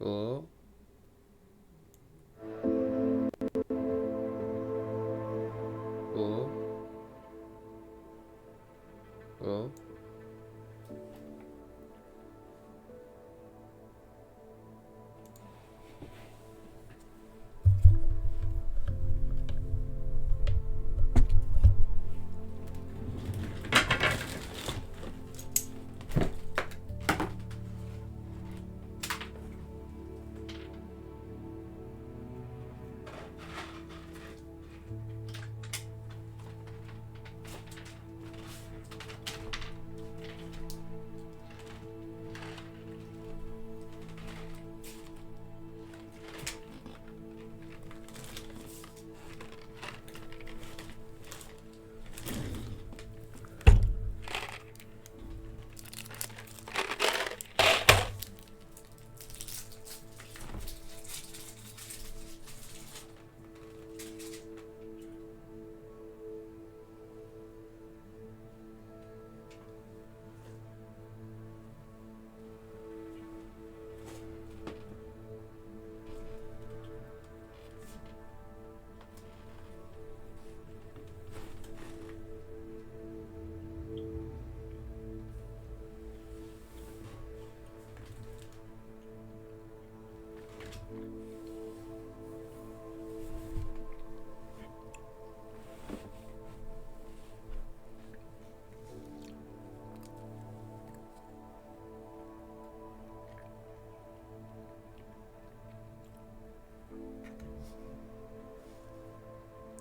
Oh, oh, oh.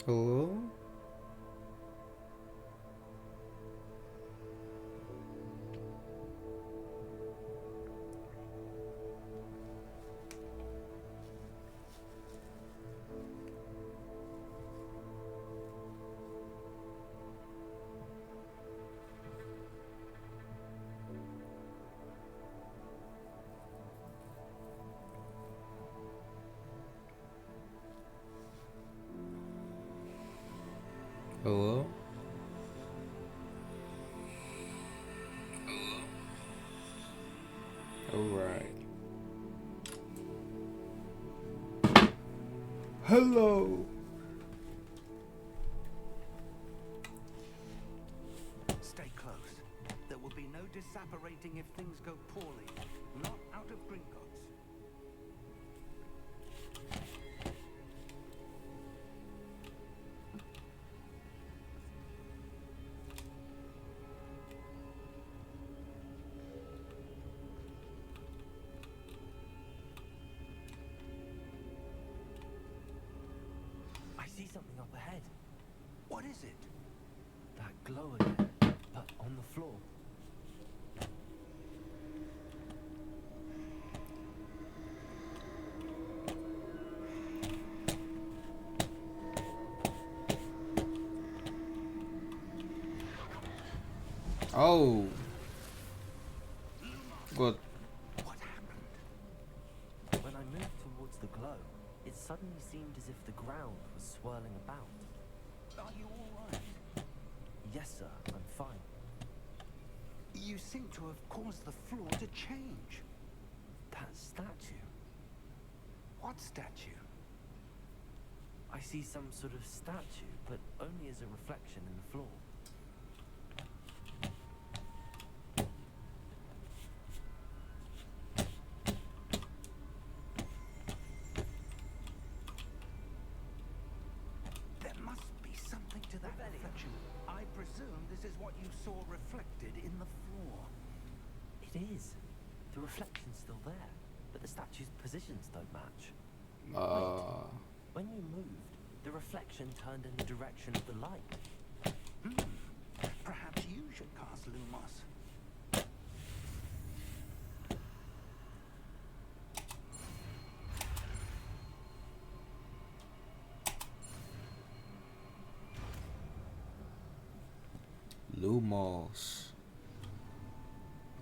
Oh, oh, alright. Hello. Stay close. There will be no disapparating if things go poorly. Not out of Gringotts. I see something up ahead. What is it? That glow again, but on the floor. Oh, good. What happened? When I moved towards the glow, it suddenly seemed as if the ground was swirling about. Are you all right? Yes, sir, I'm fine. You seem to have caused the floor to change. That statue. What statue? I see some sort of statue, but only as a reflection in the floor. There must be something to that reflection. I presume this is what you saw reflected in the floor. It is. The reflection's still there, but the statue's positions don't match. Uh, When you moved, the reflection turned in the direction of the light. Perhaps you should cast Lumos. Lumos.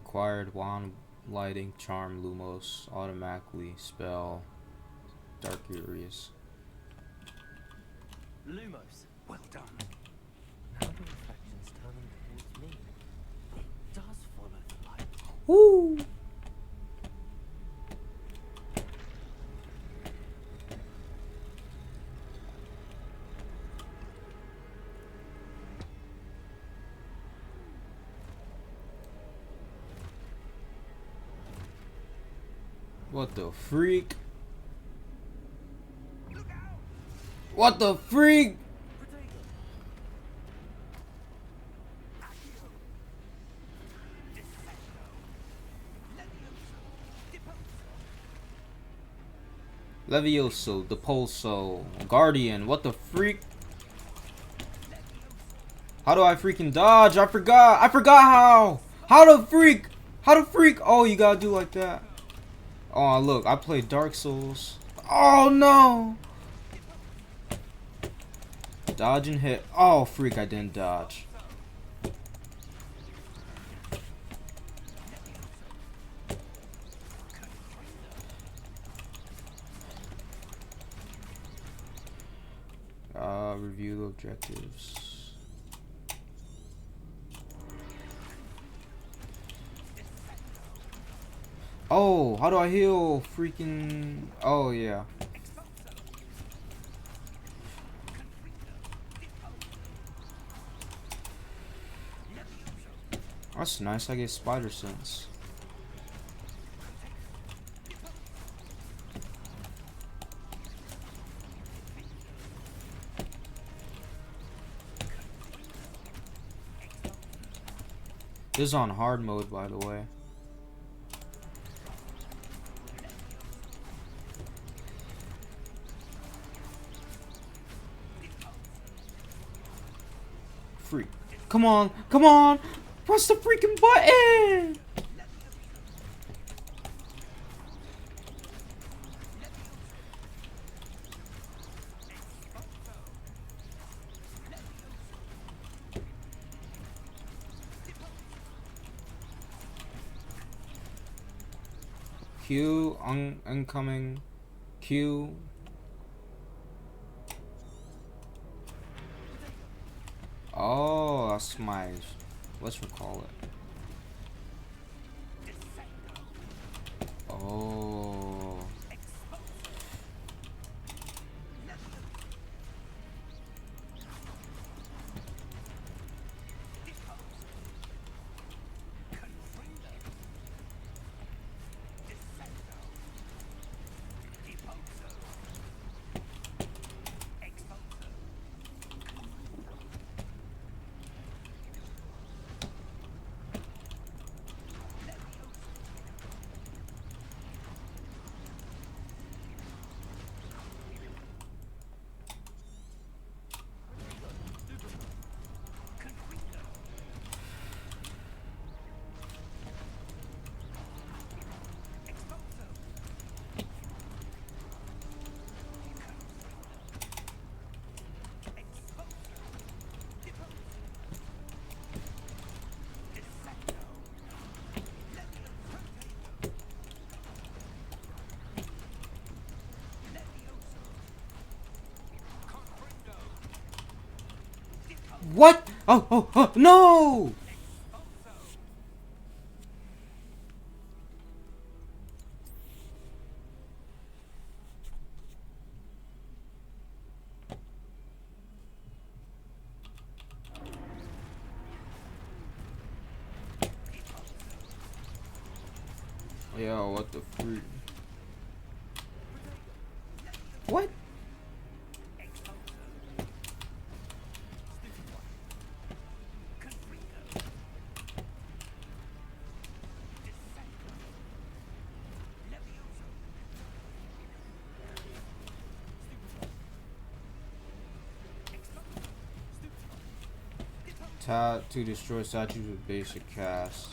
Acquired wand lighting charm Lumos automatically spell Dark Urius. Lumos. Well done. Now the reflection's turning towards me. It does follow the light. Woo! What the freak? What the freak? Levioso, the Pulso, Guardian, what the freak? How do I freaking dodge? I forgot how! How the freak? How the freak? Oh, you gotta do like that. Oh, look, I played Dark Souls. Oh, no! Dodge and hit. Oh, freak, I didn't dodge. Review the objectives. Oh, how do I heal? Freaking. Oh, yeah. That's nice. I get spider sense. This is on hard mode, by the way. Freak. Come on, come on! Press the freaking button! Q, incoming. Q. Oh, that's my. Let's recall it. Oh. What? Oh, no! Yo, what the freak? What? Tap to destroy statues with basic cast.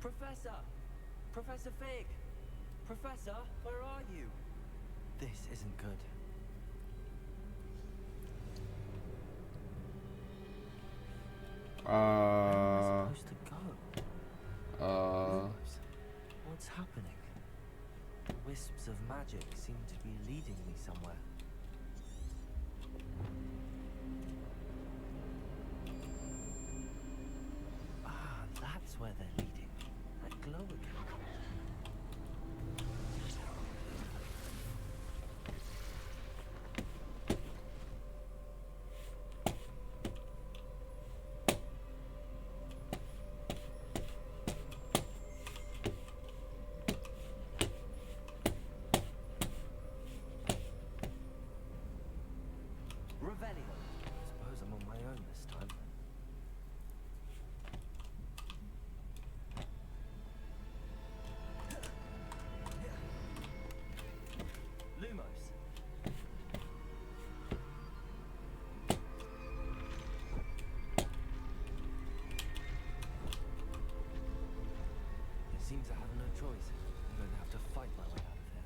Professor! Professor Fig! Professor, where are you? This isn't good. Where am I supposed to go? What's happening? Wisps of magic seem to be leading me somewhere. Ah, that's where they're leading. suppose I'm on my own this time. Lumos. It seems I have no choice. I'm going to have to fight my way out of here.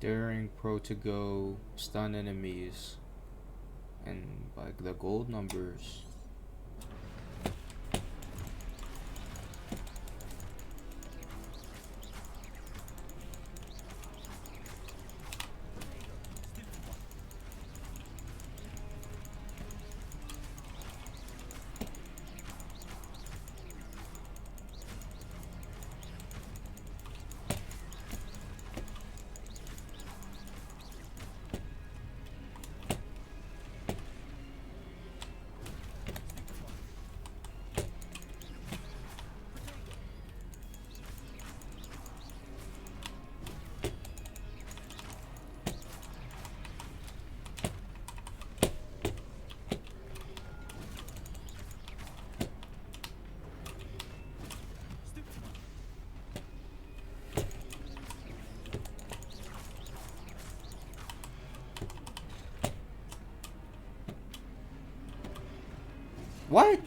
Daring pro to go stun enemies and like the gold numbers. What?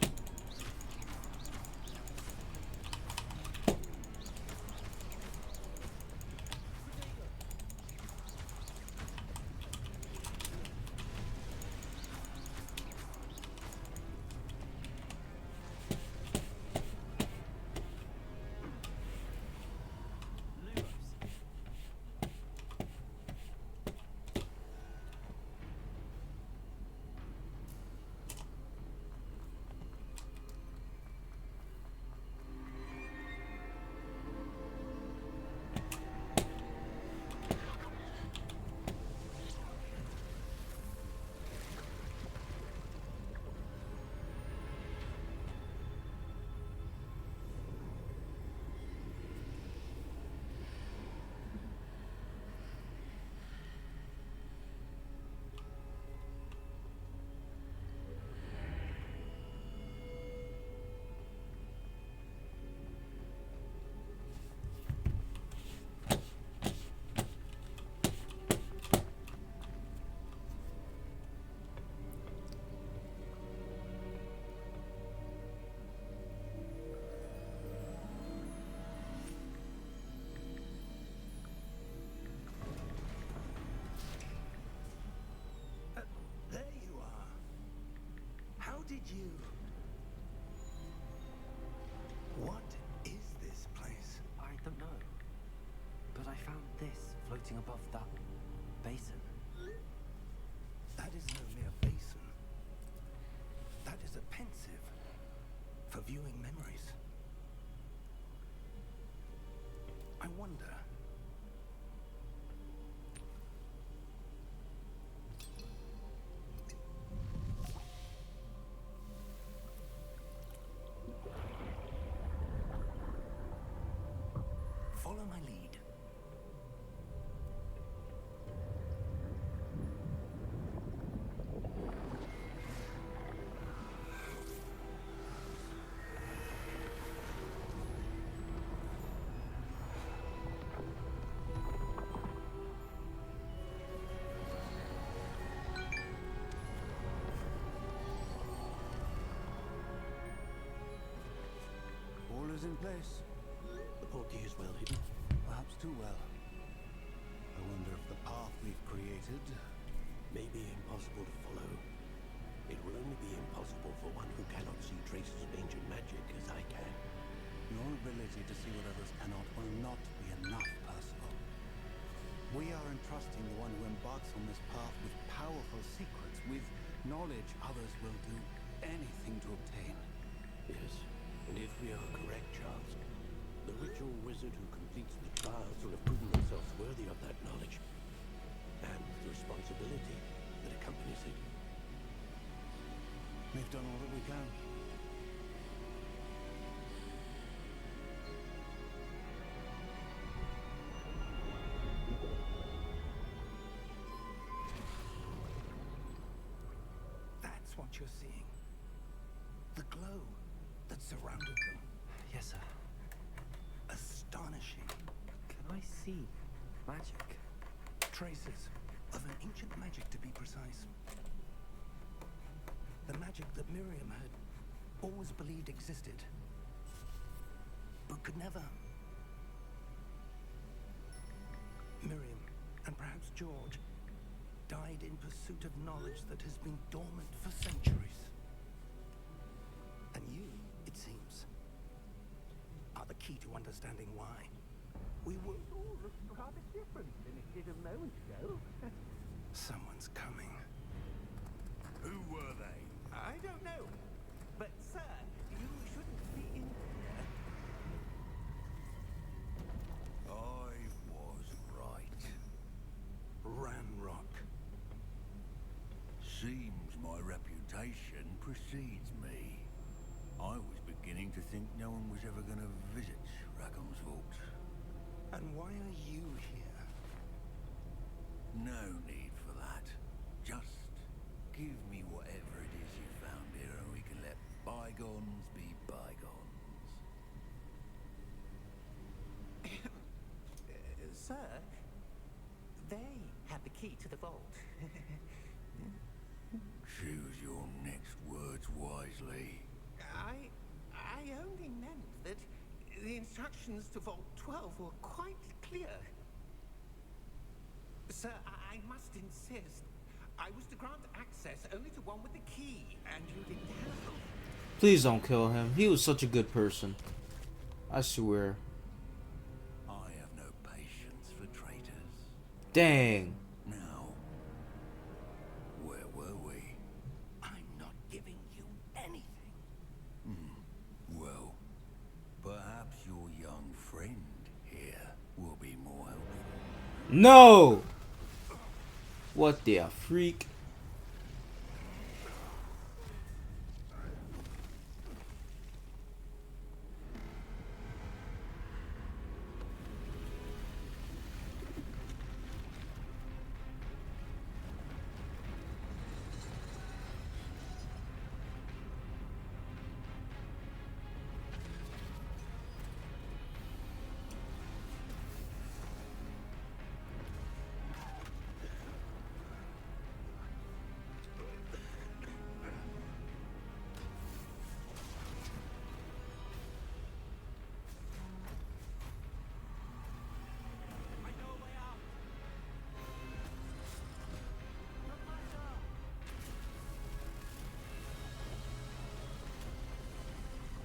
There you are. How did you... What is this place? I don't know. But I found this floating above that basin. That is no mere basin. That is a pensive for viewing memories. I wonder... Follow my lead. All is in place. The portkey is well hidden. Perhaps too well. I wonder if the path we've created... May be impossible to follow. It will only be impossible for one who cannot see traces of ancient magic as I can. Your ability to see what others cannot will not be enough, Percival. We are entrusting the one who embarks on this path with powerful secrets, with knowledge others will do anything to obtain. Yes, We are correct, Charles. The ritual wizard who completes the trials will have proven themselves worthy of that knowledge and the responsibility that accompanies it. We've done all that we can. That's what you're seeing. The glow that surrounded them. Yes, sir. Astonishing. Can I see magic? Traces of an ancient magic, to be precise. The magic that Miriam had always believed existed, but could never. Miriam, and perhaps George, died in pursuit of knowledge that has been dormant for centuries. And you, it seems, are the key to understanding why. We were all rather different than it did a moment ago. Someone's coming. Who were they? I don't know. But, sir, you shouldn't be in here. I was right. Ranrock. Seems my reputation precedes me. I was beginning to think no one was ever going to visit Rackham's vault. And why are you here? No need for that. Just give me whatever it is you found here and we can let bygones be bygones. Sir, they had the key to the vault. Choose your next words wisely. I only meant that the instructions to Vault 12 were quite clear. Sir, I must insist. I was to grant access only to one with the key, and you didn't have them. Please don't kill him. He was such a good person. I swear. I have no patience for traitors. Dang. Now, where were we? I'm not giving you anything. Well, perhaps your young friend here will be more helpful. No! What the freak?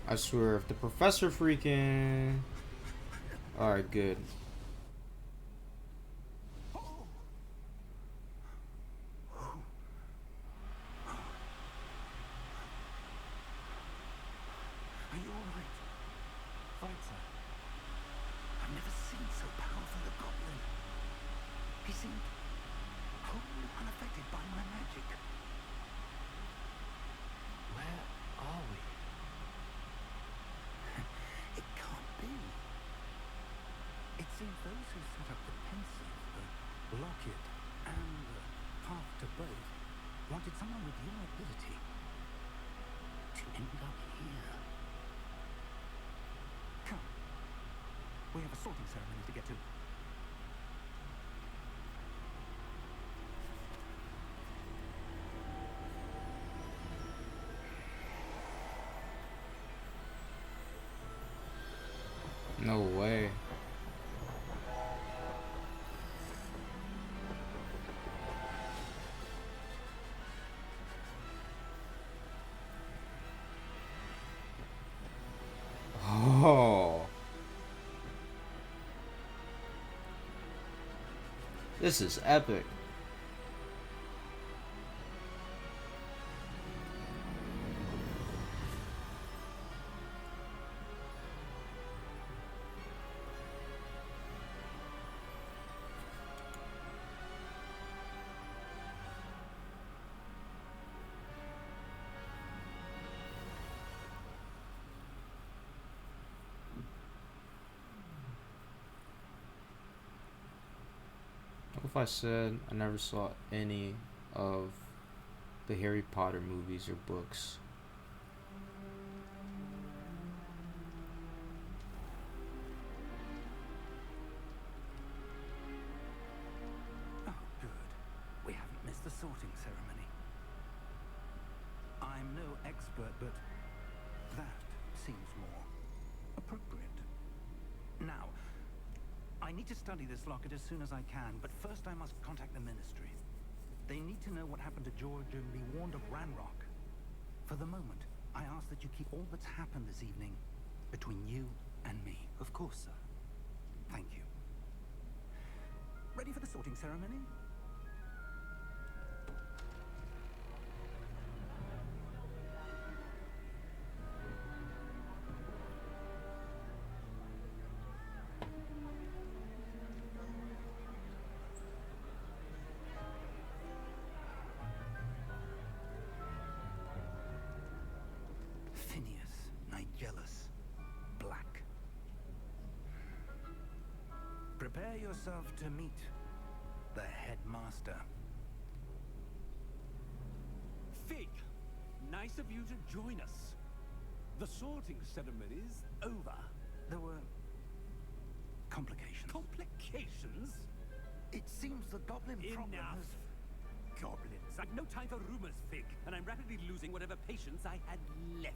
I swear, if the professor freaking... Alright, good. Are you all right? Fine, sir. I've never seen so powerful a goblin. He seemed wholly unaffected by my magic. Where are we? It can't be. It seems those who set up the pensive, the locket, and the path to both wanted someone with your ability to end up here. Come. We have a sorting ceremony to get to. No way. Oh. This is epic. if I said I never saw any of the Harry Potter movies or books? Oh, good. We haven't missed the sorting ceremony. I'm no expert, but that seems more appropriate. Now, I need to study this locket as soon as I can, but first I must contact the Ministry. They need to know what happened to George and be warned of Ranrock. For the moment, I ask that you keep all that's happened this evening between you and me. Of course, sir. Thank you. Ready for the sorting ceremony? Phineas, Nigellus, Black. Prepare yourself to meet the headmaster. Fig, nice of you to join us. The sorting ceremony's over. There were complications. Complications? It seems the goblin problem Enough. has... Goblins. I've no time for rumors, Fig, and I'm rapidly losing whatever patience I had left.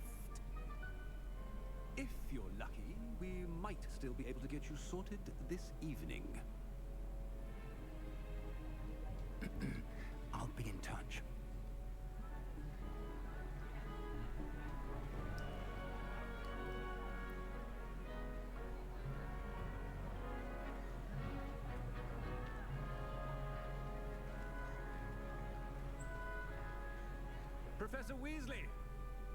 If you're lucky, we might still be able to get you sorted this evening. I'll be in touch. Professor Weasley,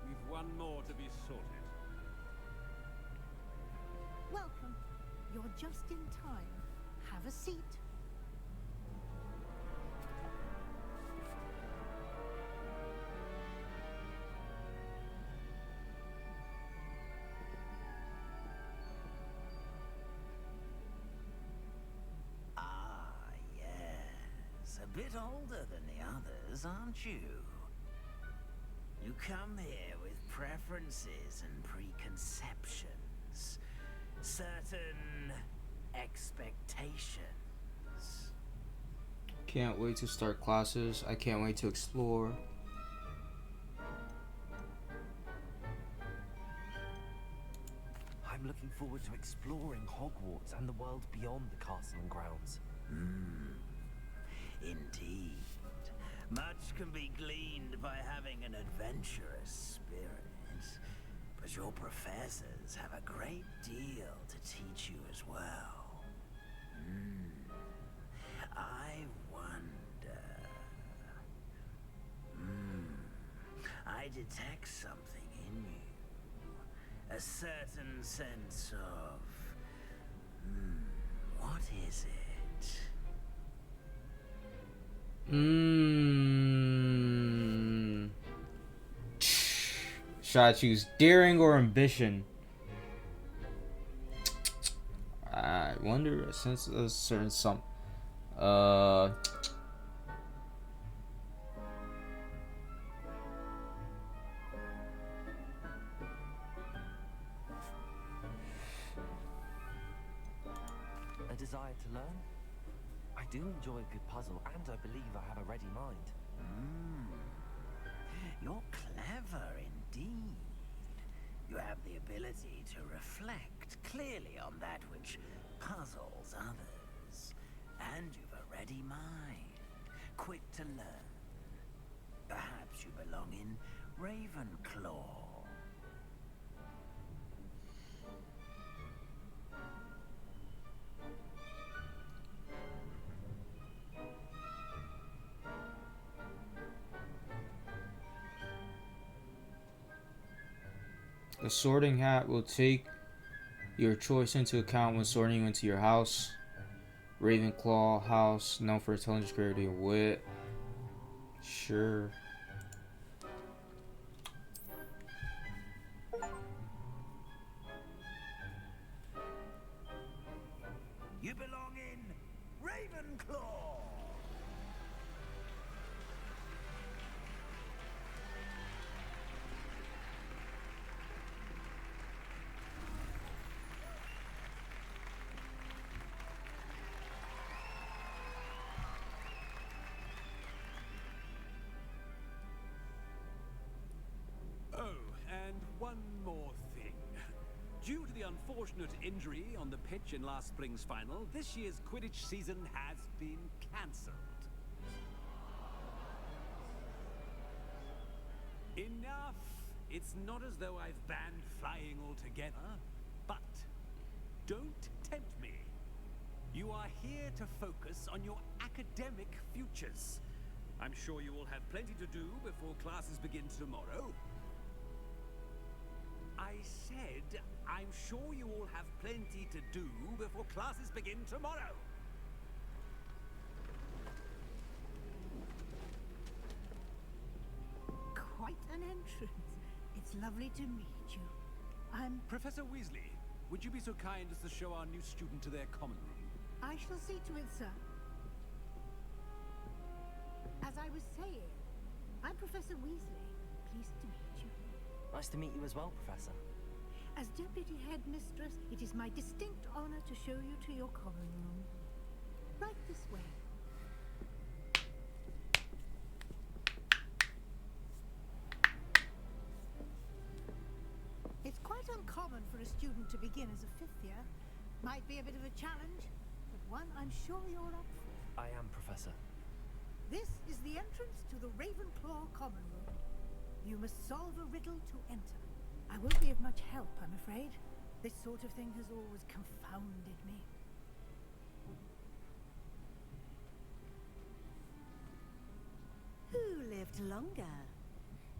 we've one more to be sorted. Welcome. You're just in time. Have a seat. Ah, yes. A bit older than the others, aren't you? You come here with preferences and preconceptions. Certain expectations. Can't wait to start classes. I can't wait to explore. I'm looking forward to exploring Hogwarts and the world beyond the castle and grounds. Indeed. Much can be gleaned by having an adventurous spirit. But your professors have a great deal to teach you as well. I wonder... I detect something in you. A certain sense of... what is it? Should I choose daring or ambition? I wonder, since a certain some A desire to learn? I do enjoy a good puzzle, and I believe I have a ready mind. You're clever indeed. You have the ability to reflect clearly on that which puzzles others. And you've a ready mind, quick to learn. Perhaps you belong in Ravenclaw. a sorting hat will take your choice into account when sorting you into your house. Ravenclaw house, known for intelligence, creativity, and wit. Sure. You belong in Ravenclaw. Due to the unfortunate injury on the pitch in last spring's final, this year's Quidditch season has been cancelled. Enough! It's not as though I've banned flying altogether, but don't tempt me. You are here to focus on your academic futures. I'm sure you will have plenty to do before classes begin tomorrow. I said, I'm sure you all have plenty to do before classes begin tomorrow. Quite an entrance. It's lovely to meet you. I'm... Professor Weasley, would you be so kind as to show our new student to their common room? I shall see to it, sir. As I was saying, I'm Professor Weasley. Pleased to meet you. Nice to meet you as well, Professor. As Deputy Headmistress, it is my distinct honor to show you to your common room. Right this way. It's quite uncommon for a student to begin as a fifth year. Might be a bit of a challenge, but one I'm sure you're up for. I am, Professor. This is the entrance to the Ravenclaw common room. You must solve a riddle to enter. I won't be of much help, I'm afraid. This sort of thing has always confounded me. Who lived longer?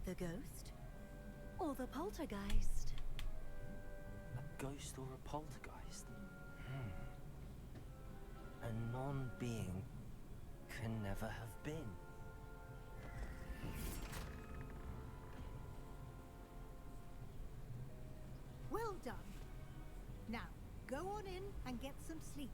The ghost or the poltergeist? A ghost or a poltergeist? A non-being can never have been. Well done. Now, go on in and get some sleep.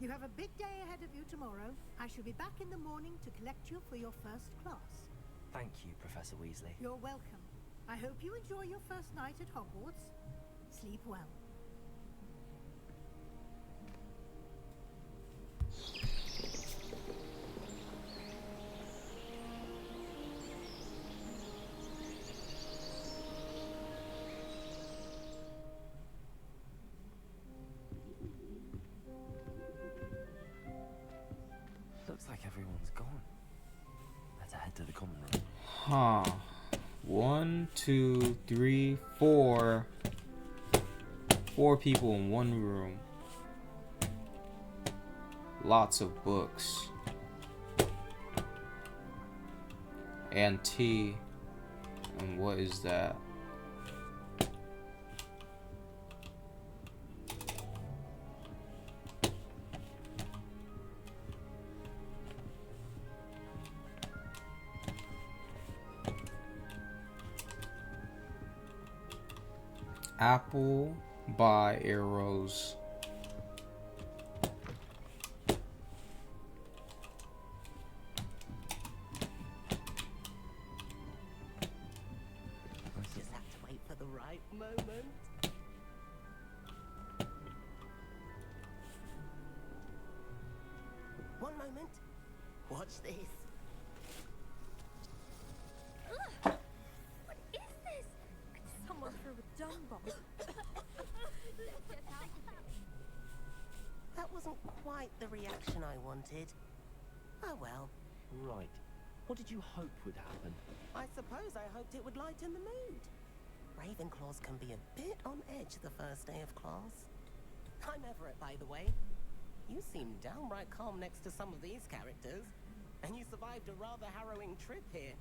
You have a big day ahead of you tomorrow. I shall be back in the morning to collect you for your first class. Thank you, Professor Weasley. You're welcome. I hope you enjoy your first night at Hogwarts. Sleep well. Looks like everyone's gone. Let's head to the common room. Huh. 1, 2, 3, 4. 4 people in one room. Lots of books. And tea. And what is that? Apple by arrows. Just have to wait for the right moment. One moment. Watch this. Ugh! What is this? Someone threw a dung bomb. Let's get out of here. That wasn't quite the reaction I wanted. Oh well. Right. What did you hope would happen? I suppose I hoped it would lighten the mood. Ravenclaws can be a bit on edge the first day of class. I'm Everett, by the way. You seem downright calm next to some of these characters. And you survived a rather harrowing trip here.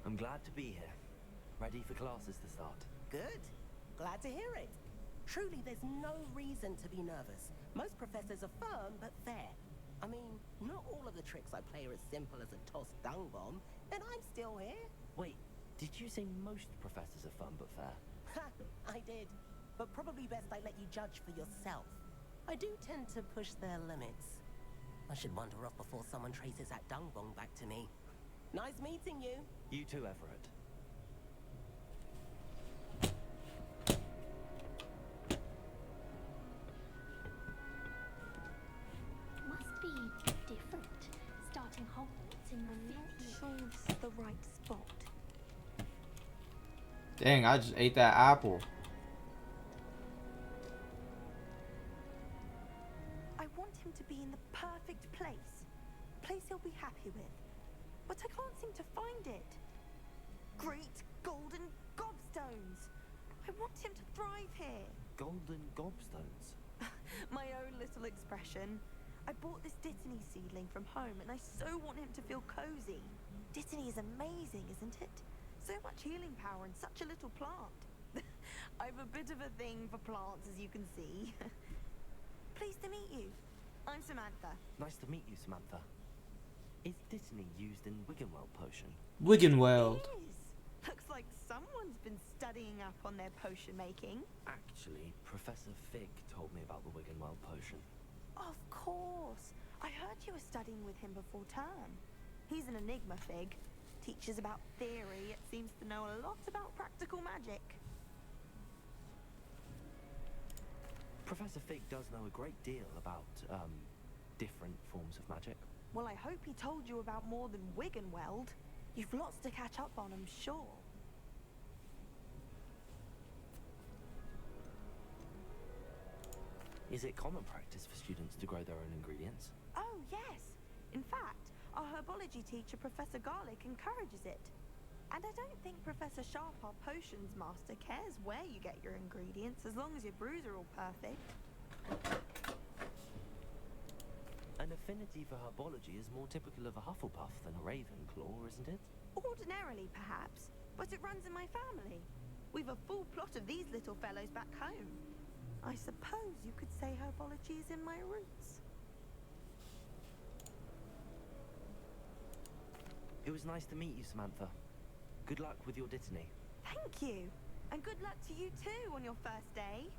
I'm glad to be here. Ready for classes to start. Good. Glad to hear it. Truly, there's no reason to be nervous. Most professors are firm but fair. I mean, not all of the tricks I play are as simple as a tossed dung bomb, and I'm still here. Wait, did you say most professors are fun but fair? Ha, I did. But probably best I let you judge for yourself. I do tend to push their limits. I should wander off before someone traces that dung bomb back to me. Nice meeting you. You too, Everett. Must be different. Starting Hogwarts in the I'm not sure this is the right spot. Dang, I just ate that apple. I want him to be in the perfect place. A place he'll be happy with. But I can't seem to find it. Great golden gobstones! I want him to thrive here. Golden gobstones. My own little expression. I bought this Dittany seedling from home and I so want him to feel cozy. Dittany is amazing, isn't it? So much healing power in such a little plant. I've a bit of a thing for plants, as you can see. Pleased to meet you. I'm Samantha. Nice to meet you, Samantha. Is Dittany used in Wiggenweld potion? Wiggenweld. It is. Looks like someone's been studying up on their potion making. Actually, Professor Fig told me about the Wiggenweld potion. Of course. I heard you were studying with him before term. He's an enigma, Fig. Teaches about theory, it seems to know a lot about practical magic. Professor Fig does know a great deal about, different forms of magic. Well, I hope he told you about more than Wiggenweld. You've lots to catch up on, I'm sure. Is it common practice for students to grow their own ingredients? Oh, yes. In fact, our herbology teacher, Professor Garlic, encourages it. And I don't think Professor Sharp, our potions master, cares where you get your ingredients, as long as your brews are all perfect. An affinity for herbology is more typical of a Hufflepuff than a Ravenclaw, isn't it? Ordinarily, perhaps, but it runs in my family. We've a full plot of these little fellows back home. I suppose you could say herbology is in my roots. It was nice to meet you, Samantha. Good luck with your Dittany. Thank you. And good luck to you too on your first day.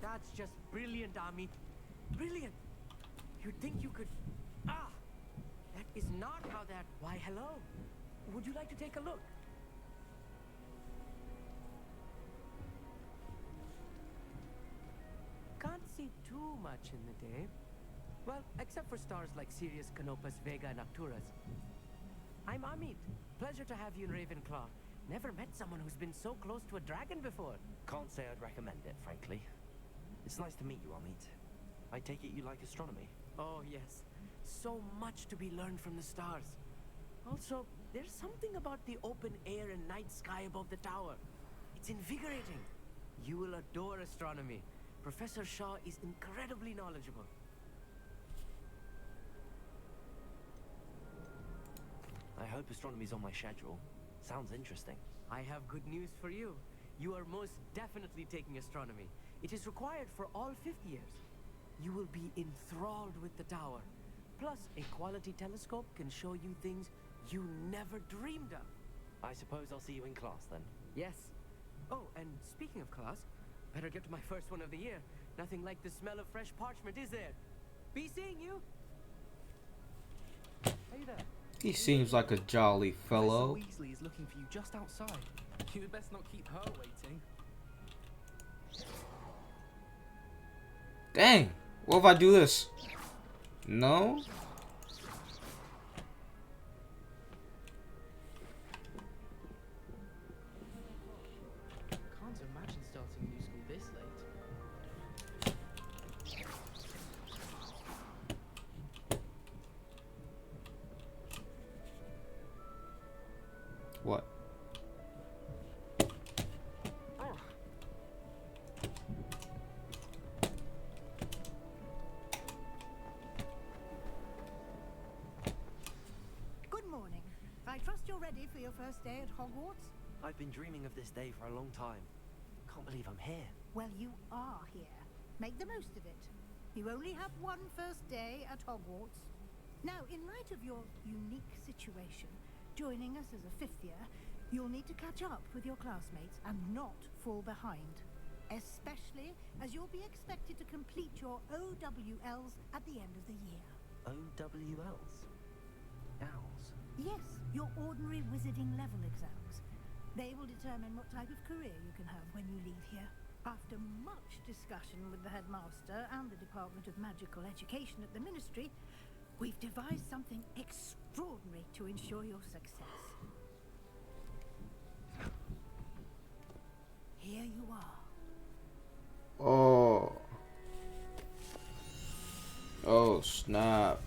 That's just brilliant, Ami. Brilliant. You'd think you could... Ah! That is not how that... Why, hello. Would you like to take a look? Can't see too much in the day. Well, except for stars like Sirius, Canopus, Vega, and Arcturus. I'm Amit. Pleasure to have you in Ravenclaw. Never met someone who's been so close to a dragon before. Can't say I'd recommend it, frankly. It's nice to meet you, Amit. I take it you like astronomy? Oh, yes. So much to be learned from the stars. Also, there's something about the open air and night sky above the tower. It's invigorating. You will adore astronomy. Professor Shaw is incredibly knowledgeable. I hope astronomy's on my schedule. Sounds interesting. I have good news for you. You are most definitely taking astronomy. It is required for all 5th years. You will be enthralled with the tower. Plus, a quality telescope can show you things you never dreamed of. I suppose I'll see you in class then. Yes. Oh, and speaking of class, better get to my first one of the year. Nothing like the smell of fresh parchment, is there? Be seeing you. Hey there. He seems like a jolly fellow. Professor Weasley is looking for you just outside. You had best not keep her waiting. Dang! What if I do this? No? Can't imagine starting new school this late. What? Good morning. I trust you're ready for your first day at Hogwarts? I've been dreaming of this day for a long time. Can't believe I'm here. Well, you are here. Make the most of it. You only have one first day at Hogwarts. Now, in light of your unique situation, joining us as a 5th year, you'll need to catch up with your classmates and not fall behind. Especially as you'll be expected to complete your OWLs at the end of the year. OWLs? Owls? Yes, your ordinary wizarding level exams. They will determine what type of career you can have when you leave here. After much discussion with the headmaster and the Department of Magical Education at the Ministry, we've devised something extraordinary to ensure your success. Here you are. Oh. Oh, snap.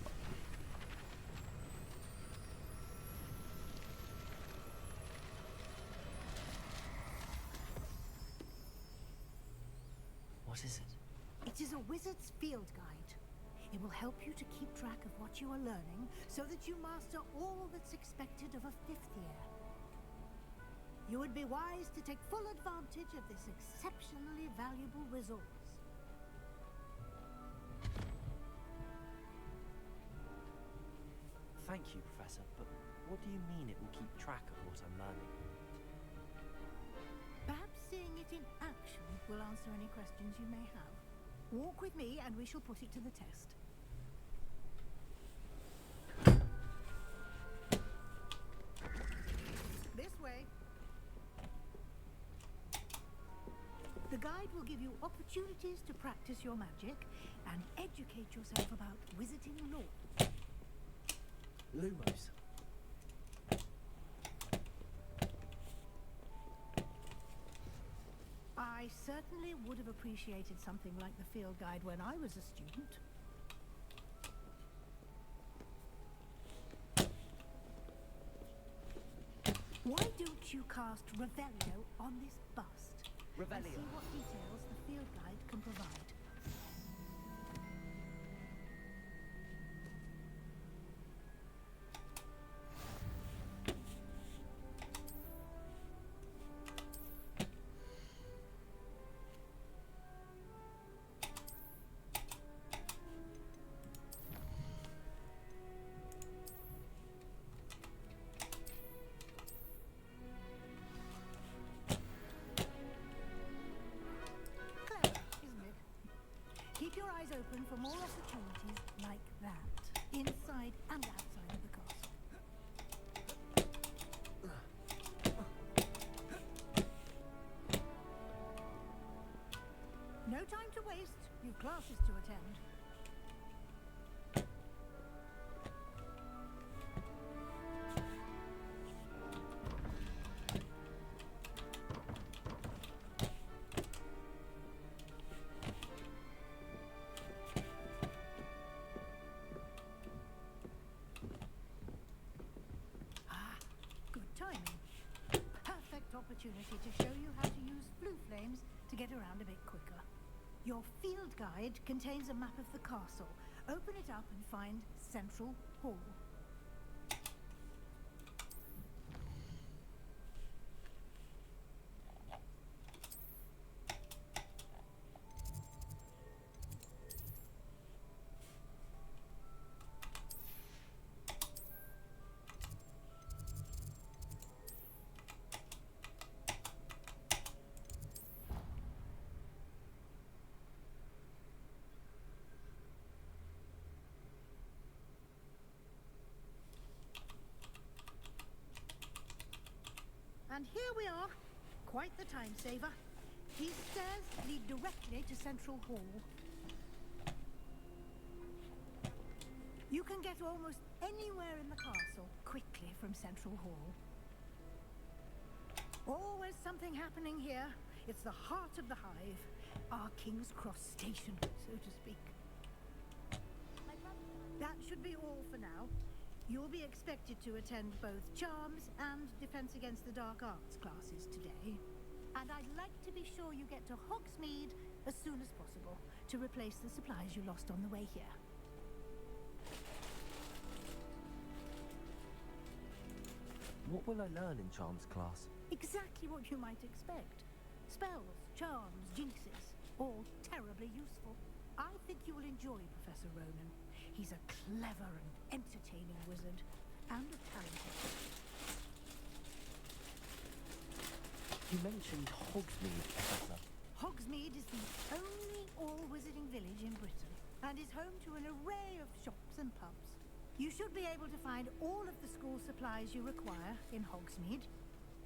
What is it? It is a wizard's field guide. It will help you to keep track of what you are learning so that you master all that's expected of a 5th year. You would be wise to take full advantage of this exceptionally valuable resource. Thank you, Professor, but what do you mean it will keep track of what I'm learning? Perhaps seeing it in action will answer any questions you may have. Walk with me and we shall put it to the test. This way. The guide will give you opportunities to practice your magic and educate yourself about wizarding lore. Lumos. I certainly would have appreciated something like the field guide when I was a student. Why don't you cast Revelio on this bust? And Revelio. see what details the field guide can provide. Clever, isn't it? Keep your eyes open for more opportunities like that, inside and outside of the castle. No time to waste. You've classes to attend. Ah, good timing. Perfect opportunity to show you how to use blue flames to get around a bit quicker. Your field guide contains a map of the castle. Open it up and find Central Hall. And here we are. Quite the time saver. These stairs lead directly to Central Hall. You can get almost anywhere in the castle quickly from Central Hall. Always something happening here. It's the heart of the hive. Our King's Cross station, so to speak. That should be all for now. You'll be expected to attend both Charms and Defense Against the Dark Arts classes today. And I'd like to be sure you get to Hogsmeade as soon as possible to replace the supplies you lost on the way here. What will I learn in Charms class? Exactly what you might expect. Spells, charms, jinxes, all terribly useful. I think you will enjoy Professor Ronan. He's a clever and entertaining wizard, and a talented. You mentioned Hogsmeade, Professor. Hogsmeade is the only all-wizarding village in Britain, and is home to an array of shops and pubs. You should be able to find all of the school supplies you require in Hogsmeade.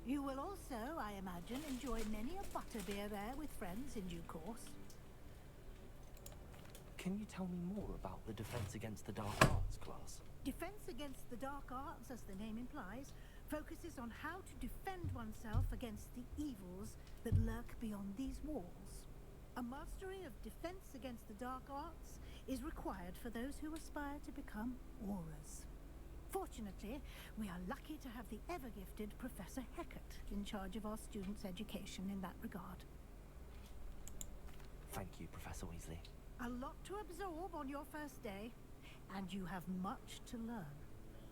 You will also, I imagine, enjoy many a butterbeer there with friends in due course. Can you tell me more about the Defense Against the Dark Arts class? Defense Against the Dark Arts, as the name implies, focuses on how to defend oneself against the evils that lurk beyond these walls. A mastery of Defense Against the Dark Arts is required for those who aspire to become auras. Fortunately, we are lucky to have the ever-gifted Professor Heckert in charge of our students' education in that regard. Thank you, Professor Weasley. A lot to absorb on your first day, and you have much to learn.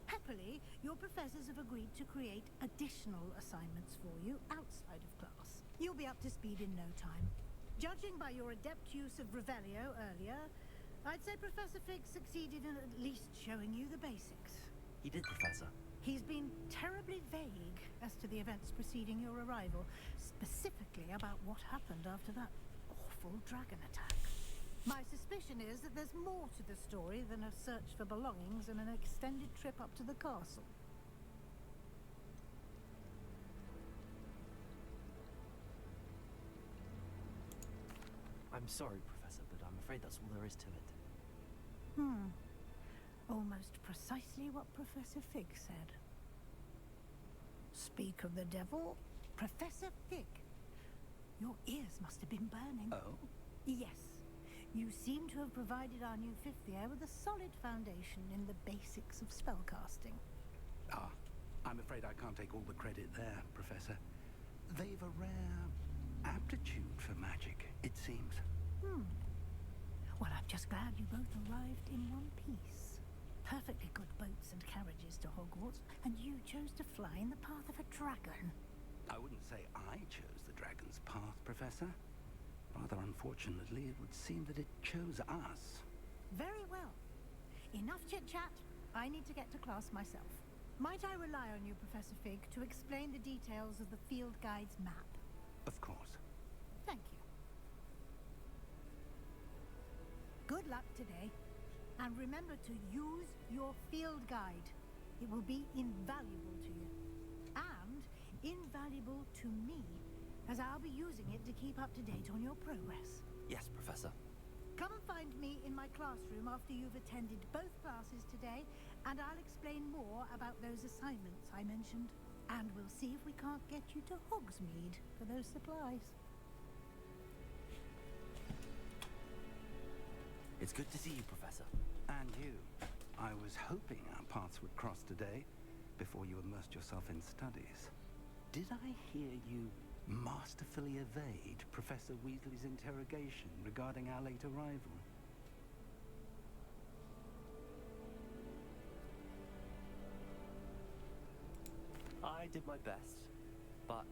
Happily, your professors have agreed to create additional assignments for you outside of class. You'll be up to speed in no time. Judging by your adept use of Revelio earlier, I'd say Professor Fig succeeded in at least showing you the basics. He did, Professor. He's been terribly vague as to the events preceding your arrival, specifically about what happened after that awful dragon attack. My suspicion is that there's more to the story than a search for belongings and an extended trip up to the castle. I'm sorry, Professor, but I'm afraid that's all there is to it. Almost precisely what Professor Fig said. Speak of the devil, Professor Fig. Your ears must have been burning. Oh? Yes. You seem to have provided our new fifth year with a solid foundation in the basics of spellcasting. Ah, I'm afraid I can't take all the credit there, Professor. They've a rare aptitude for magic, it seems. Well, I'm just glad you both arrived in one piece. Perfectly good boats and carriages to Hogwarts, and you chose to fly in the path of a dragon. I wouldn't say I chose the dragon's path, Professor. Rather unfortunately, it would seem that it chose us. Very well. Enough chit-chat. I need to get to class myself. Might I rely on you, Professor Fig, to explain the details of the field guide's map? Of course. Thank you. Good luck today. And remember to use your field guide. It will be invaluable to you. And invaluable to me, as I'll be using it to keep up to date on your progress. Yes, Professor. Come and find me in my classroom after you've attended both classes today, and I'll explain more about those assignments I mentioned. And we'll see if we can't get you to Hogsmeade for those supplies. It's good to see you, Professor. And you. I was hoping our paths would cross today, before you immersed yourself in studies. Did I hear you masterfully evade Professor Weasley's interrogation regarding our late arrival? I did my best, but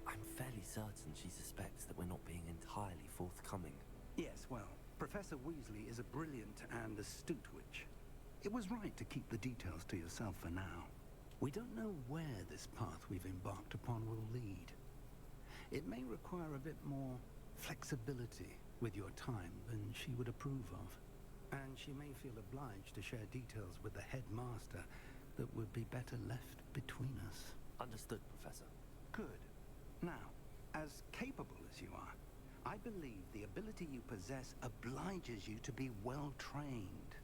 I'm fairly certain she suspects that we're not being entirely forthcoming. Yes, well, Professor Weasley is a brilliant and astute witch. It was right to keep the details to yourself for now. We don't know where this path we've embarked upon will lead. It may require a bit more flexibility with your time than she would approve of. And she may feel obliged to share details with the headmaster that would be better left between us. Understood, Professor. Good. Now, as capable as you are, I believe the ability you possess obliges you to be well trained.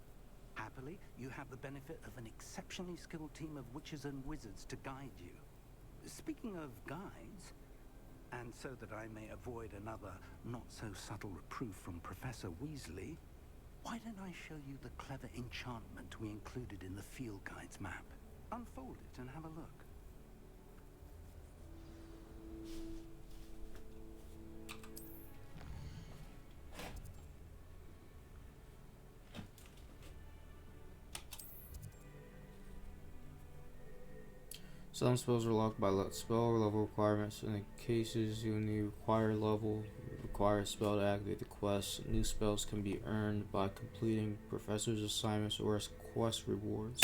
Happily, you have the benefit of an exceptionally skilled team of witches and wizards to guide you. Speaking of guides, and so that I may avoid another not-so-subtle reproof from Professor Weasley, why don't I show you the clever enchantment we included in the field guide's map? Unfold it and have a look. Some spells are locked by spell level requirements. In the cases you need require level, require a spell to activate the quest. New spells can be earned by completing professor's assignments or as quest rewards.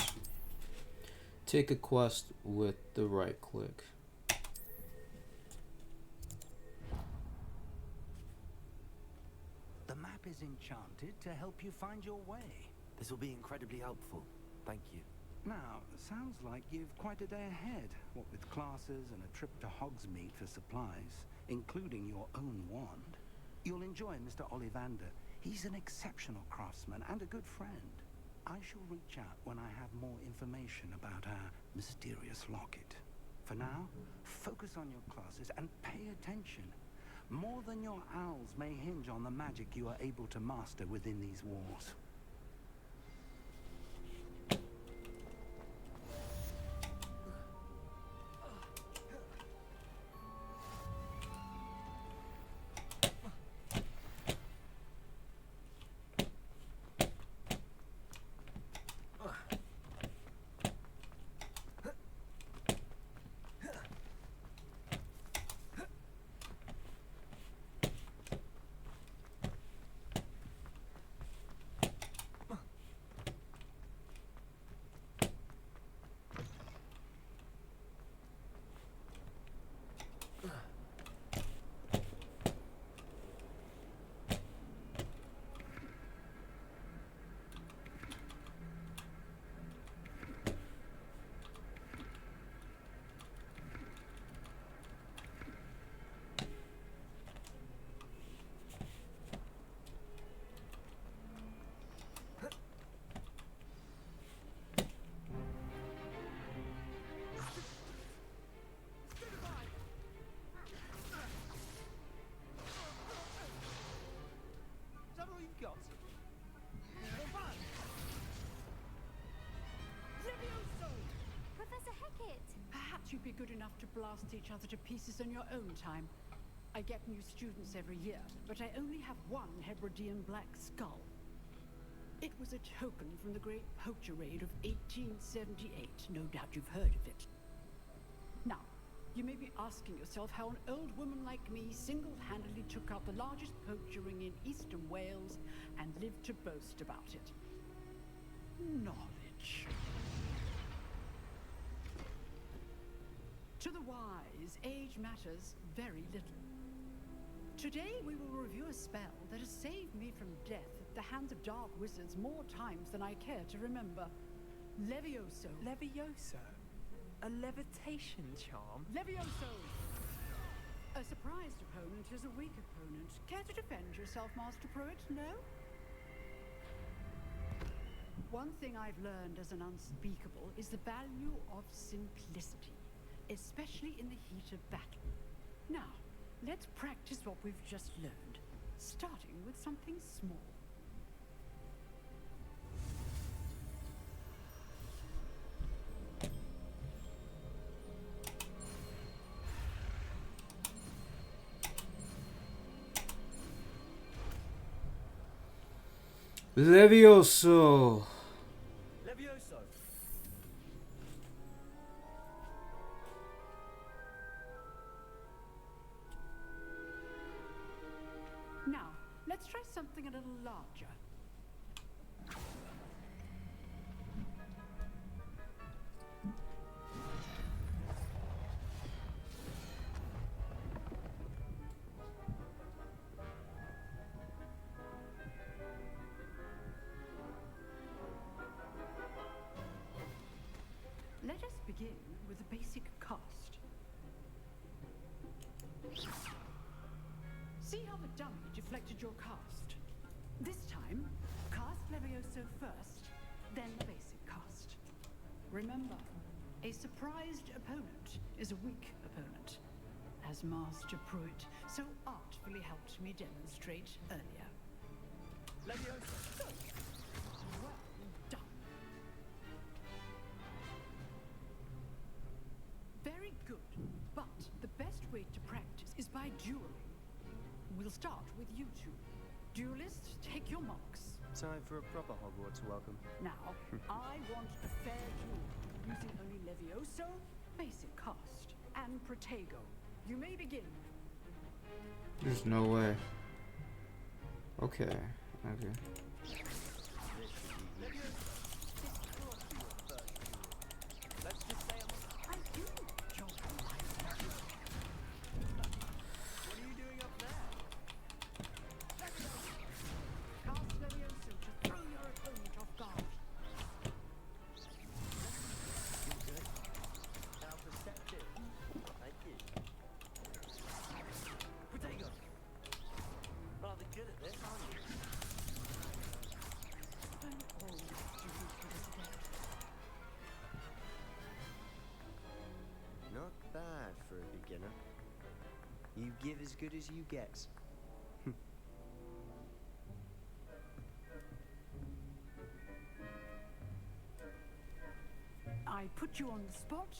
Take a quest with the right click. The map is enchanted to help you find your way. This will be incredibly helpful. Thank you. Now, sounds like you've quite a day ahead, what with classes and a trip to Hogsmeade for supplies, including your own wand. You'll enjoy Mr. Ollivander. He's an exceptional craftsman and a good friend. I shall reach out when I have more information about our mysterious locket. For now, focus on your classes and pay attention. More than your owls may hinge on the magic you are able to master within these walls. Professor Hecat! Perhaps you'd be good enough to blast each other to pieces in your own time. I get new students every year, but I only have one Hebridean black skull. It was a token from the Great Poacher Raid of 1878. No doubt you've heard of it. Now, you may be asking yourself how an old woman like me single-handedly took out the largest poacher ring in eastern Wales and lived to boast about it. Knowledge. To the wise, age matters very little. Today we will review a spell that has saved me from death at the hands of dark wizards more times than I care to remember. Levioso. Levioso? A levitation charm? Levioso! A surprised opponent is a weak opponent. Care to defend yourself, Master Pruitt? No? One thing I've learned as an unspeakable is the value of simplicity, especially in the heat of battle. Now, let's practice what we've just learned, starting with something small. Levioso. Levioso! Now, let's try something a little larger. Let us begin with the basic cast. See how the dummy deflected your cast? This time, cast Levioso first, then the basic cast. Remember, a surprised opponent is a weak opponent, as Master Pruitt so artfully helped me demonstrate earlier. Levioso! Well done. Very good, but the best way to practice is by dueling. We'll start with you two. Duelists, take your marks. Time for a proper Hogwarts welcome. Now, I want a fair duel, using only Levioso, basic cast, and Protego. You may begin. There's no way. Okay. Okay. Let's just say I do enjoy life. what are you doing up there? Cast Levioso to throw your opponent off guard. good at this, aren't you? Don't all students be this adept? Not bad for a beginner. You give as good as you get. I put you on the spot,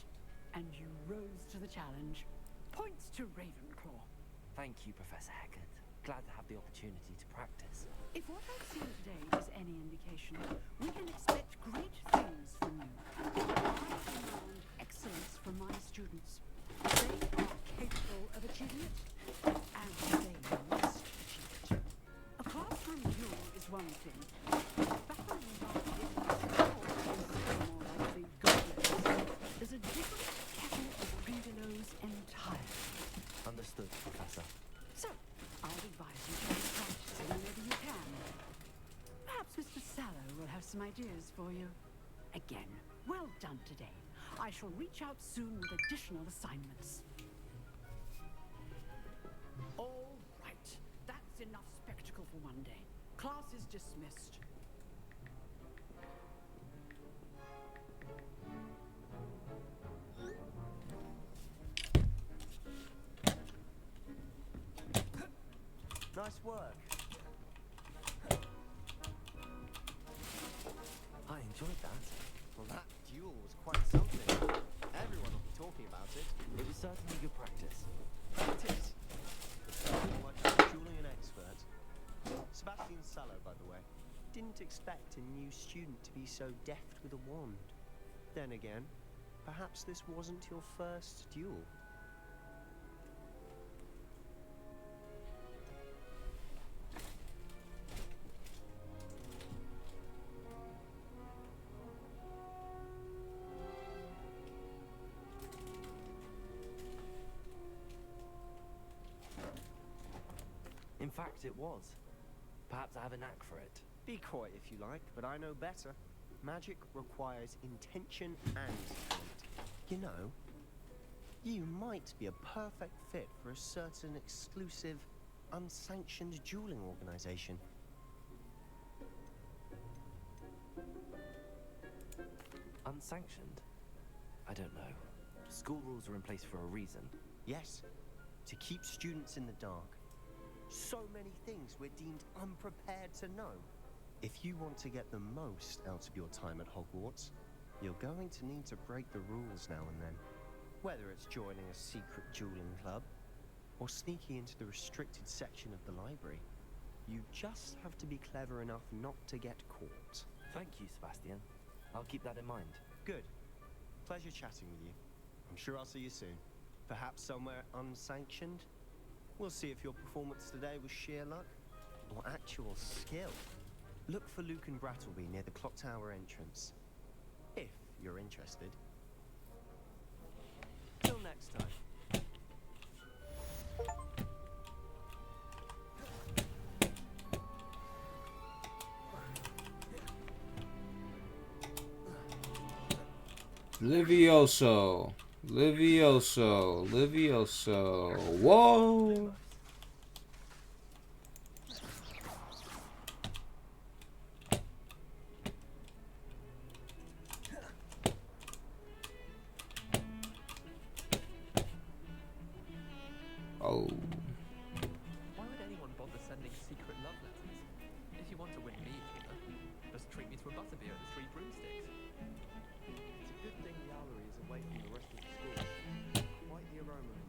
and you rose to the challenge. Points to Ravenclaw. Thank you, Professor Hecat. Glad to have the opportunity to practice. If what I've seen today is any indication, we can expect great things from you. I demand excellence from my students. They are capable of achieving it, and they must achieve it. A classroom duel is one thing. Battling dark wizards, or more likely goblins, is a different kettle of Grindylows entirely. Understood, Professor. So, I'd advise you to keep practicing whenever you can. Perhaps Mr. Sallow will have some ideas for you. Again, well done today. I shall reach out soon with additional assignments. All right. That's enough spectacle for one day. Class is dismissed. Nice work. I enjoyed that. Well, that duel was quite something. Everyone will be talking about it. It was certainly good practice. Practice. Like I'm dueling an expert. Sebastian Sallow, by the way. Didn't expect a new student to be so deft with a wand. Then again, perhaps this wasn't your first duel. In fact, it was. Perhaps I have a knack for it. Be coy if you like, but I know better. Magic requires intention and talent. You know, you might be a perfect fit for a certain exclusive, unsanctioned dueling organization. Unsanctioned? I don't know. School rules are in place for a reason. Yes, to keep students in the dark. So many things we're deemed unprepared to know. If you want to get the most out of your time at Hogwarts, you're going to need to break the rules now and then. Whether it's joining a secret dueling club, or sneaking into the restricted section of the library, you just have to be clever enough not to get caught. Thank you, Sebastian. I'll keep that in mind. Good. Pleasure chatting with you. I'm sure I'll see you soon. Perhaps somewhere unsanctioned? We'll see if your performance today was sheer luck or actual skill. Look for Luke and Brattleby near the clock tower entrance, if you're interested. Till next time. Livioso. Livioso. Livioso. Whoa! Oh. Why would anyone bother sending secret love letters? If you want to win me over, just treat me to a butterbeer and 3 broomsticks. It's a good thing the owlery is away from the rest of the school. Quite the aroma in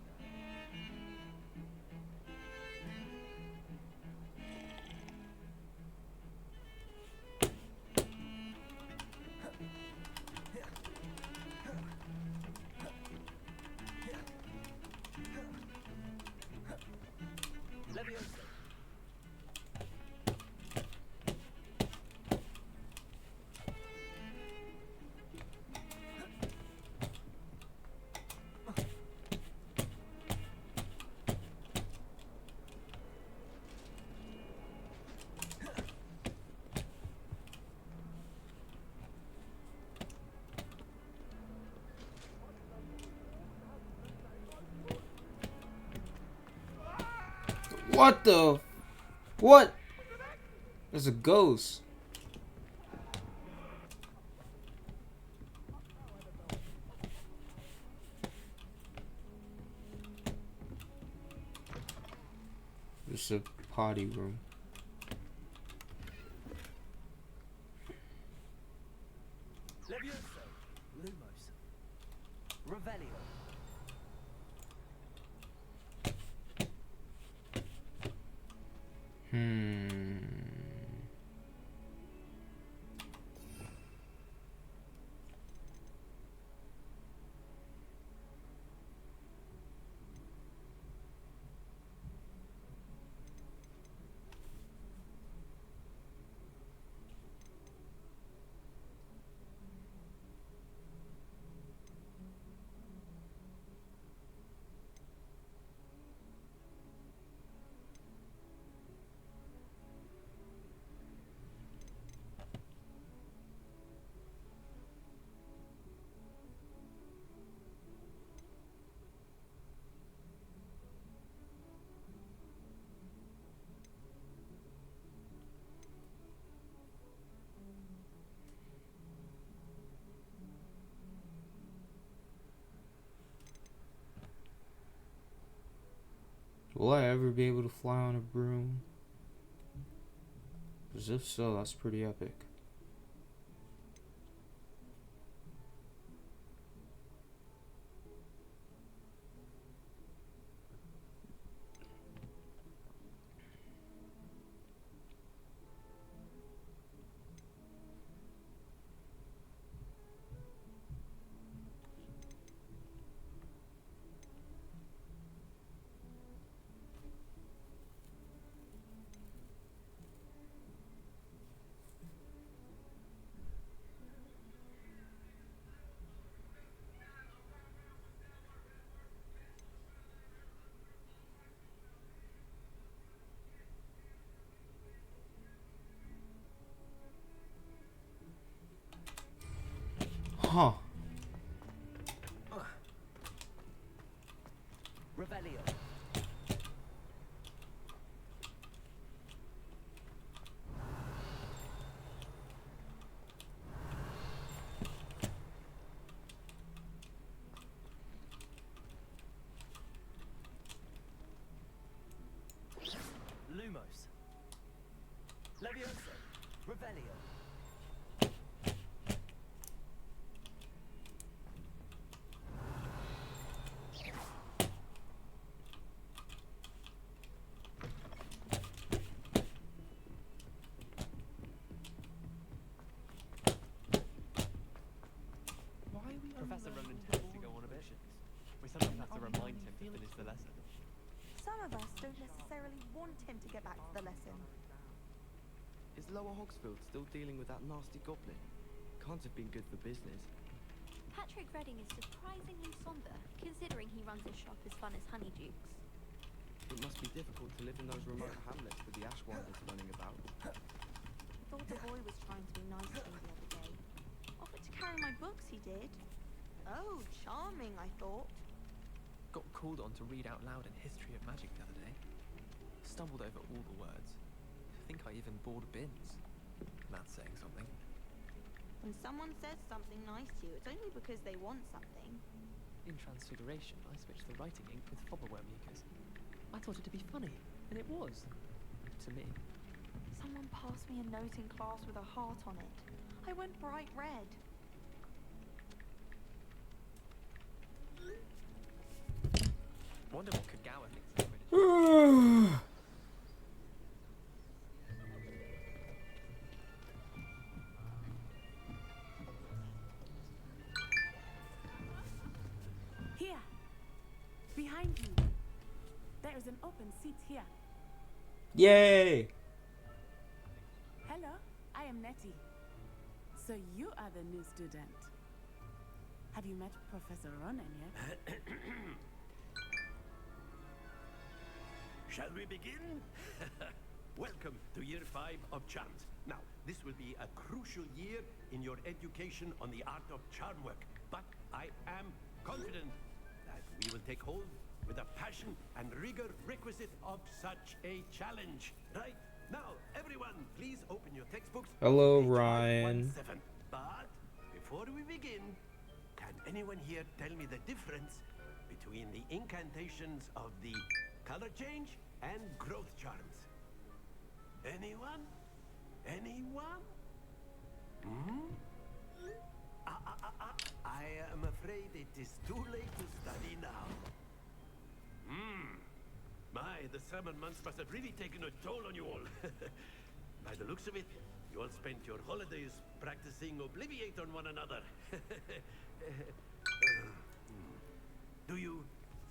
there. Leviosa. What the? What? There's a ghost. It's a potty room. Levioso. Lumos. Revelio. Will I ever be able to fly on a broom? Because if so, that's pretty epic. Huh. Revelio. Lumos. Levioso. Revelio. Professor Ronan tends to go on a bit. We sometimes have to remind him to finish the lesson. Some of us don't necessarily want him to get back to the lesson. Is Lower Hogsfield still dealing with that nasty goblin? Can't have been good for business. Patrick Redding is surprisingly somber, considering he runs a shop as fun as Honeydukes. It must be difficult to live in those remote hamlets with the Ashwinders running about. I thought a boy was trying to be nice to me the other day. Offered to carry my books, he did. Oh, charming, I thought. Got called on to read out loud a history of magic the other day. Stumbled over all the words. I think I even bored bins. That's saying something. When someone says something nice to you, it's only because they want something. In Transfiguration, I switched the writing ink with Fobberworm mucus. I thought it to be funny, and it was. To me. Someone passed me a note in class with a heart on it. I went bright red. Wonder what Kagawa thinks of Quidditch. Here, behind you. There is an open seat here. Yay! Hello, I am Nettie. So you are the new student. Have you met Professor Ronan yet? Shall we begin? Welcome to year 5 of charms. Now, this will be a crucial year in your education on the art of charm work, but I am confident that we will take hold with the passion and rigor requisite of such a challenge. Right? Now, everyone, please open your textbooks. Hello, Page Ryan. 517. But before we begin, can anyone here tell me the difference between the incantations of the color change and growth charms? Anyone? Anyone? Hmm? I am afraid it is too late to study now. My, the summer months must have really taken a toll on you all. By the looks of it, you all spent your holidays practicing Obliviate on one another. Do you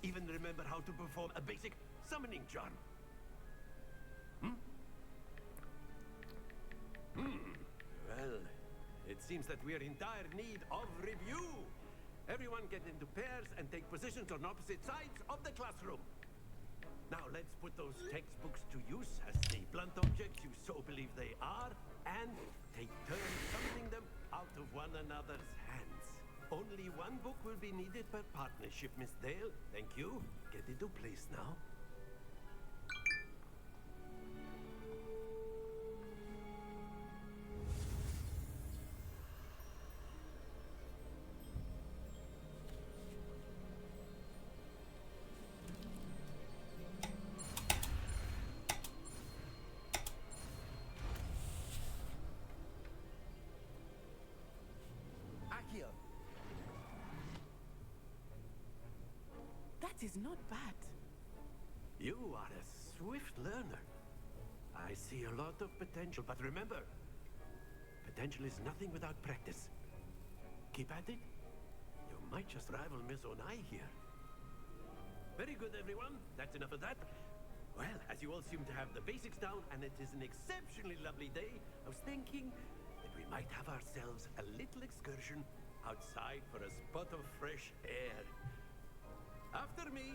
even remember how to perform a basic summoning charm? Well, it seems that we are in dire need of review. Everyone get into pairs and take positions on opposite sides of the classroom. Now let's put those textbooks to use as the blunt objects you so believe they are, and take turns summoning them out of one another's hands. Only one book will be needed per partnership, Miss Dale. Thank you. Get into place now. That is not bad. You are a swift learner. I see a lot of potential, but remember, potential is nothing without practice. Keep at it. You might just rival Miss Onai here. Very good, everyone. That's enough of that. Well, as you all seem to have the basics down, and it is an exceptionally lovely day, I was thinking that we might have ourselves a little excursion outside for a spot of fresh air. After me.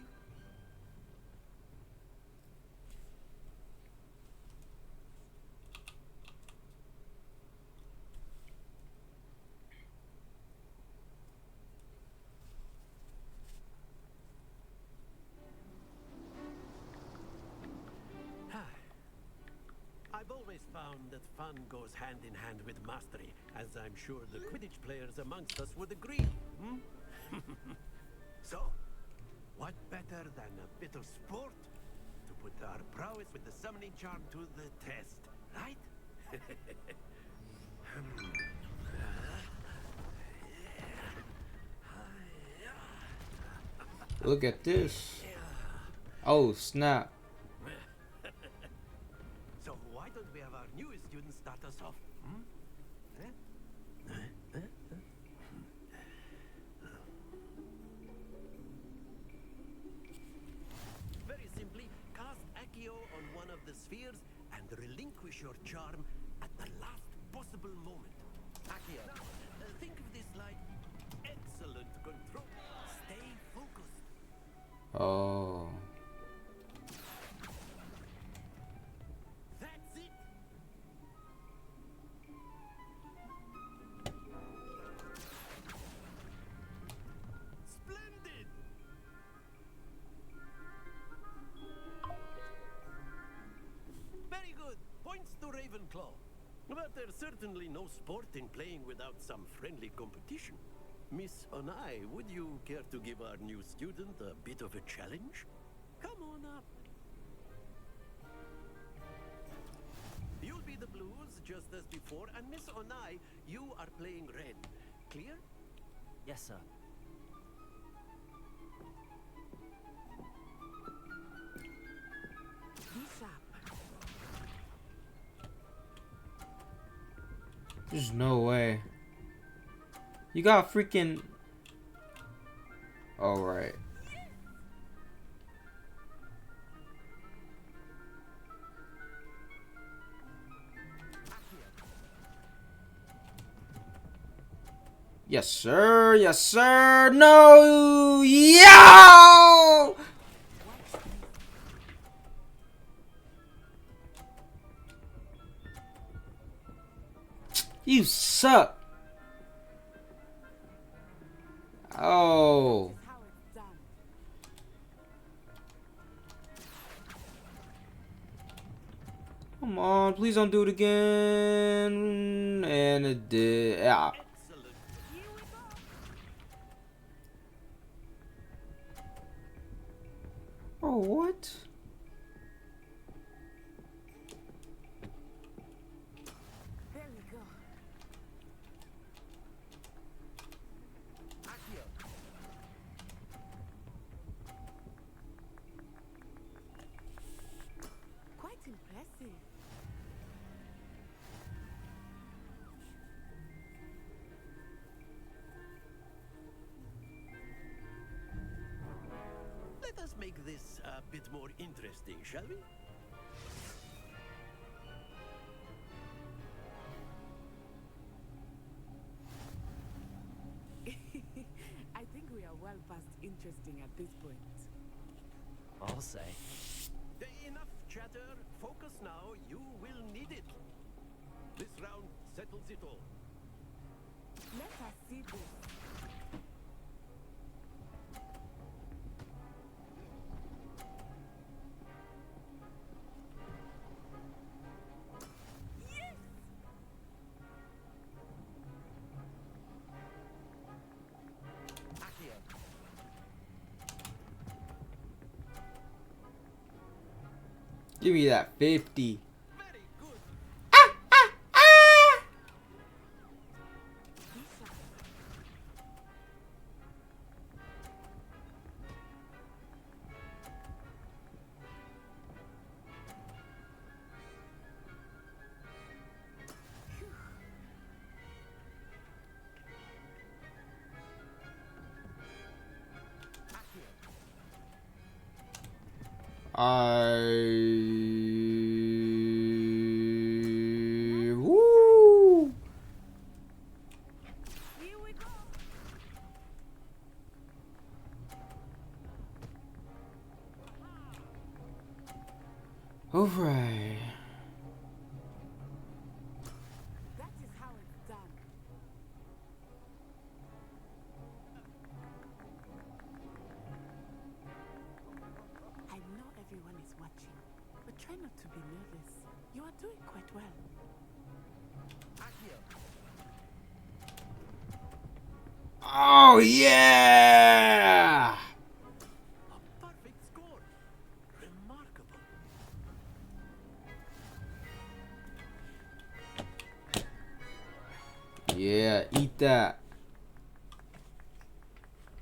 I've always found that fun goes hand in hand with mastery, as I'm sure the Quidditch players amongst us would agree. So, what better than a bit of sport to put our prowess with the summoning charm to the test, right? Look at this. Oh, snap. So why don't we have our newest student start us off? Very simply, cast Accio on one of the spheres and relinquish your charm at the last possible moment. Accio. Now, think of this like excellent control. Stay focused. Oh. That's it. Splendid. Very good. Points to Ravenclaw. But there's certainly no sport in playing without some friendly competition. Miss Onai, would you care to give our new student a bit of a challenge? Come on up. You'll be the blues just as before, and Miss Onai, you are playing red. Clear? Yes, sir. There's no way. You got freaking... Alright. Yes, sir. Yes, sir. No. Yo! You suck. Oh. Come on, please don't do it again. And it did. Yeah. Oh, what? There we go. Quite impressive. Let us make this a bit more interesting, shall we? I think we are well past interesting at this point. I'll say. Enough chatter. Focus now. You will need it. This round settles it all. Let us see this. Give me that 50. Woo! Here we go. Alright. That is how it's done. I know everyone is watching, but try not to be nervous. You are doing quite well. Oh, yeah! Perfect score. Remarkable. Yeah, eat that.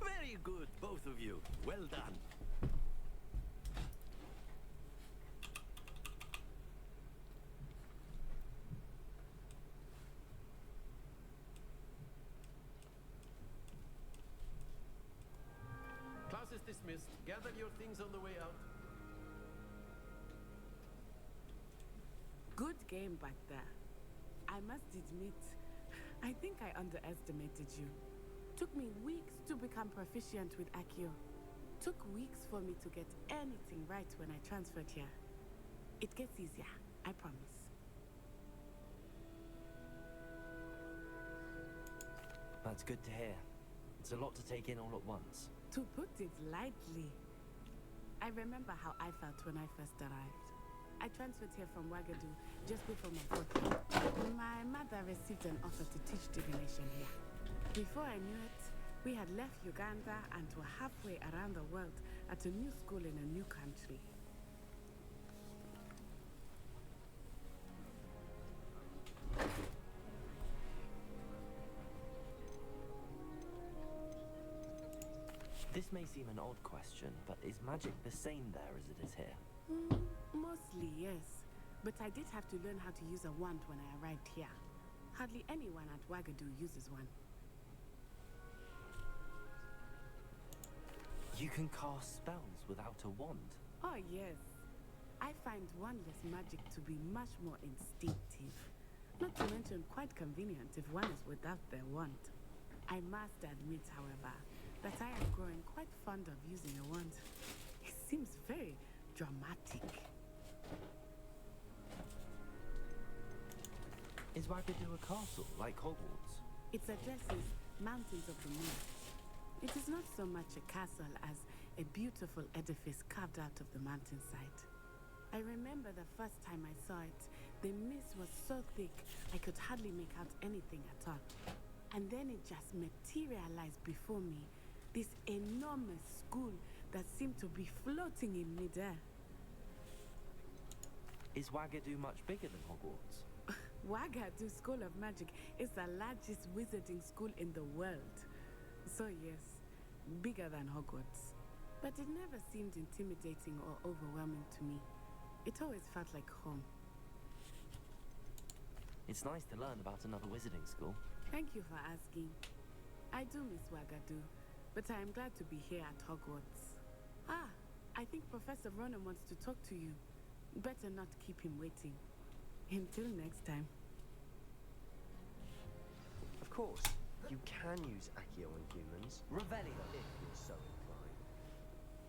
Very good, both of you. Well done. Class is dismissed. Gather your things on the way out. Good game back there. I must admit, I think I underestimated you. Took me weeks to become proficient with Accio. Took weeks for me to get anything right when I transferred here. It gets easier, I promise. That's good to hear. It's a lot to take in all at once. To put it lightly, I remember how I felt when I first arrived. I transferred here from Wagadu just before my 4th year. My mother received an offer to teach divination here. Before I knew it, we had left Uganda and were halfway around the world at a new school in a new country. This may seem an odd question, but is magic the same there as it is here? Mostly, yes. But I did have to learn how to use a wand when I arrived here. Hardly anyone at Wagadu uses one. You can cast spells without a wand. Oh, yes. I find wandless magic to be much more instinctive. Not to mention quite convenient if one is without their wand. I must admit, however, that I am growing quite fond of using a wand. It seems very dramatic. Is Wagadu a castle, like Hogwarts? It addresses Mountains of the Moon. It is not so much a castle as a beautiful edifice carved out of the mountainside. I remember the first time I saw it. The mist was so thick, I could hardly make out anything at all. And then it just materialized before me. This enormous school that seemed to be floating in midair. Is Wagadu much bigger than Hogwarts? Wagadu School of Magic is the largest wizarding school in the world. So yes, bigger than Hogwarts. But it never seemed intimidating or overwhelming to me. It always felt like home. It's nice to learn about another wizarding school. Thank you for asking. I do miss Wagadu, but I am glad to be here at Hogwarts. Ah, I think Professor Ronan wants to talk to you. Better not keep him waiting. Until next time. Of course, you can use Accio on humans. Revelio. If you're so inclined.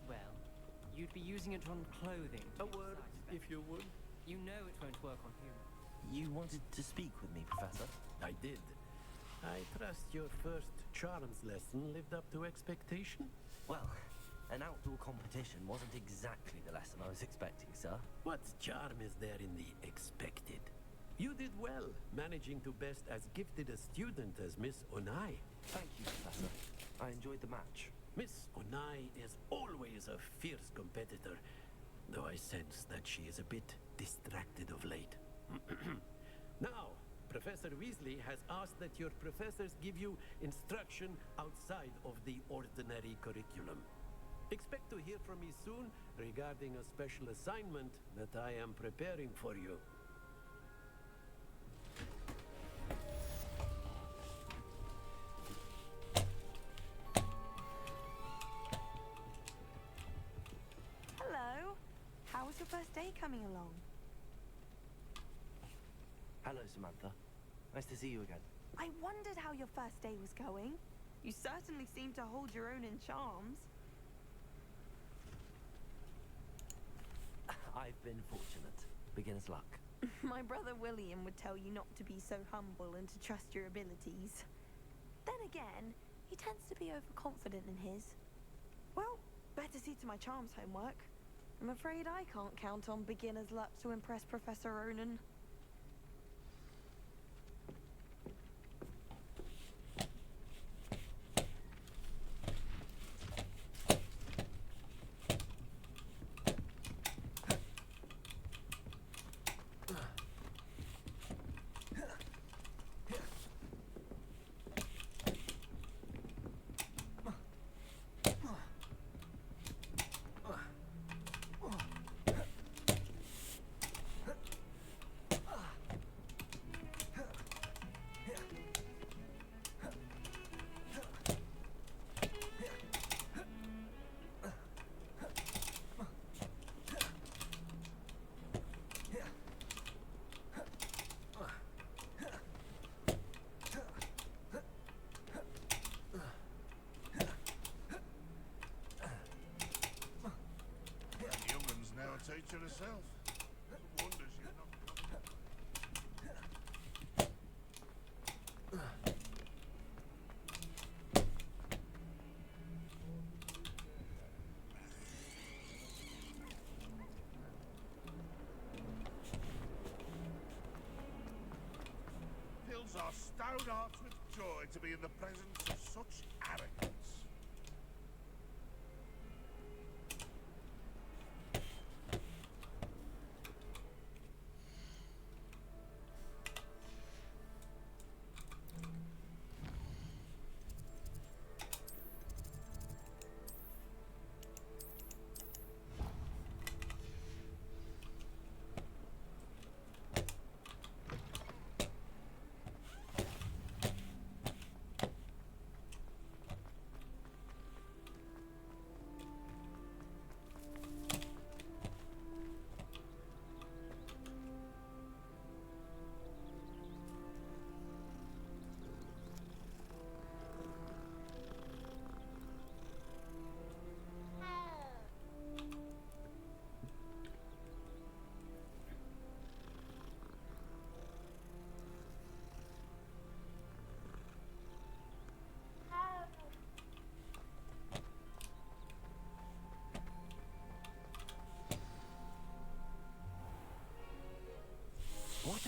Well, you'd be using it on clothing. A word, if you would. You know it won't work on humans. You wanted to speak with me, Professor? I did. I trust your first charms lesson lived up to expectation? Well, an outdoor competition wasn't exactly the lesson I was expecting, sir. What charm is there in the expected? You did well, managing to best as gifted a student as Miss Onai. Thank you, Professor. I enjoyed the match. Miss Onai is always a fierce competitor, though I sense that she is a bit distracted of late. Now, Professor Weasley has asked that your professors give you instruction outside of the ordinary curriculum. Expect to hear from me soon regarding a special assignment that I am preparing for you. Hello. How was your first day coming along? Hello, Samantha. Nice to see you again. I wondered how your first day was going. You certainly seem to hold your own in charms. I've been fortunate. Beginner's luck. My brother William would tell you not to be so humble and to trust your abilities. Then again, he tends to be overconfident in his. Well, better see to my charms homework. I'm afraid I can't count on beginner's luck to impress Professor Ronan. Teacher herself. No wonder she's not. Fills our stout hearts with joy to be in the presence of such arrogance.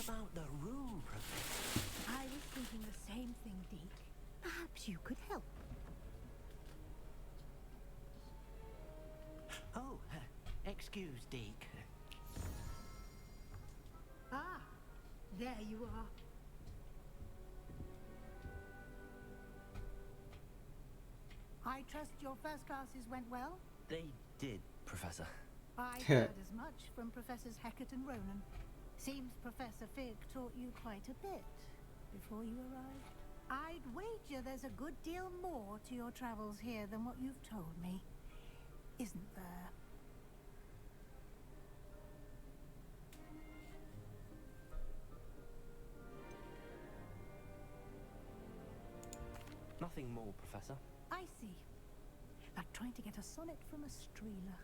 about the room, Professor? I was thinking the same thing, Deke. Perhaps you could help. Oh, excuse, Deke. Ah, there you are. I trust your first classes went well? They did, Professor. I heard as much from Professors Hecat and Ronan. Seems Professor Fig taught you quite a bit before you arrived. I'd wager there's a good deal more to your travels here than what you've told me. Isn't there? Nothing more, Professor. I see. Like trying to get a sonnet from a streeler.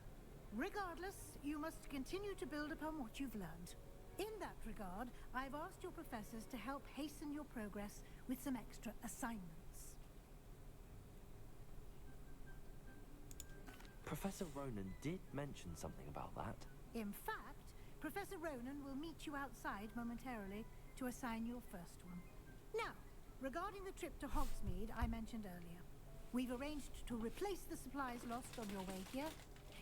Regardless, you must continue to build upon what you've learned. In that regard, I've asked your professors to help hasten your progress with some extra assignments. Professor Ronan did mention something about that. In fact, Professor Ronan will meet you outside momentarily to assign your first one. Now, regarding the trip to Hogsmeade I mentioned earlier, we've arranged to replace the supplies lost on your way here,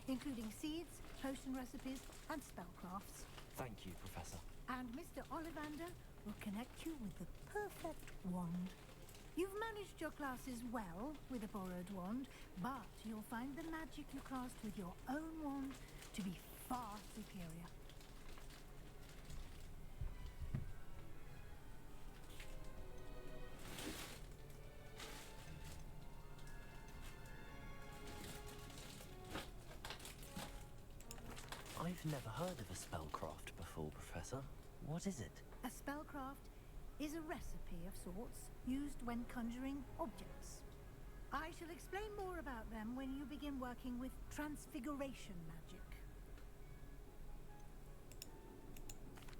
including seeds, potion recipes, and spellcrafts. Thank you, Professor. And Mr. Ollivander will connect you with the perfect wand. You've managed your classes well with a borrowed wand, but you'll find the magic you cast with your own wand to be far superior. I've never heard of a spellcraft before, Professor. What is it? A spellcraft is a recipe of sorts used when conjuring objects. I shall explain more about them when you begin working with transfiguration magic.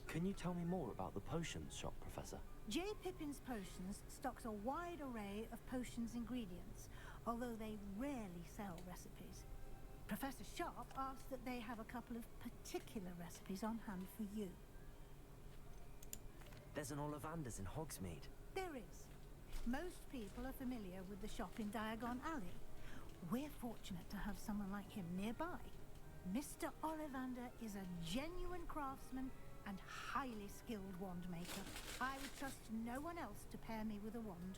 Can you tell me more about the potions shop, Professor? J. Pippin's Potions stocks a wide array of potions ingredients, although they rarely sell recipes. Professor Sharp asked that they have a couple of particular recipes on hand for you. There's an Ollivander's in Hogsmeade. There is. Most people are familiar with the shop in Diagon Alley. We're fortunate to have someone like him nearby. Mr. Ollivander is a genuine craftsman and highly skilled wand maker. I would trust no one else to pair me with a wand.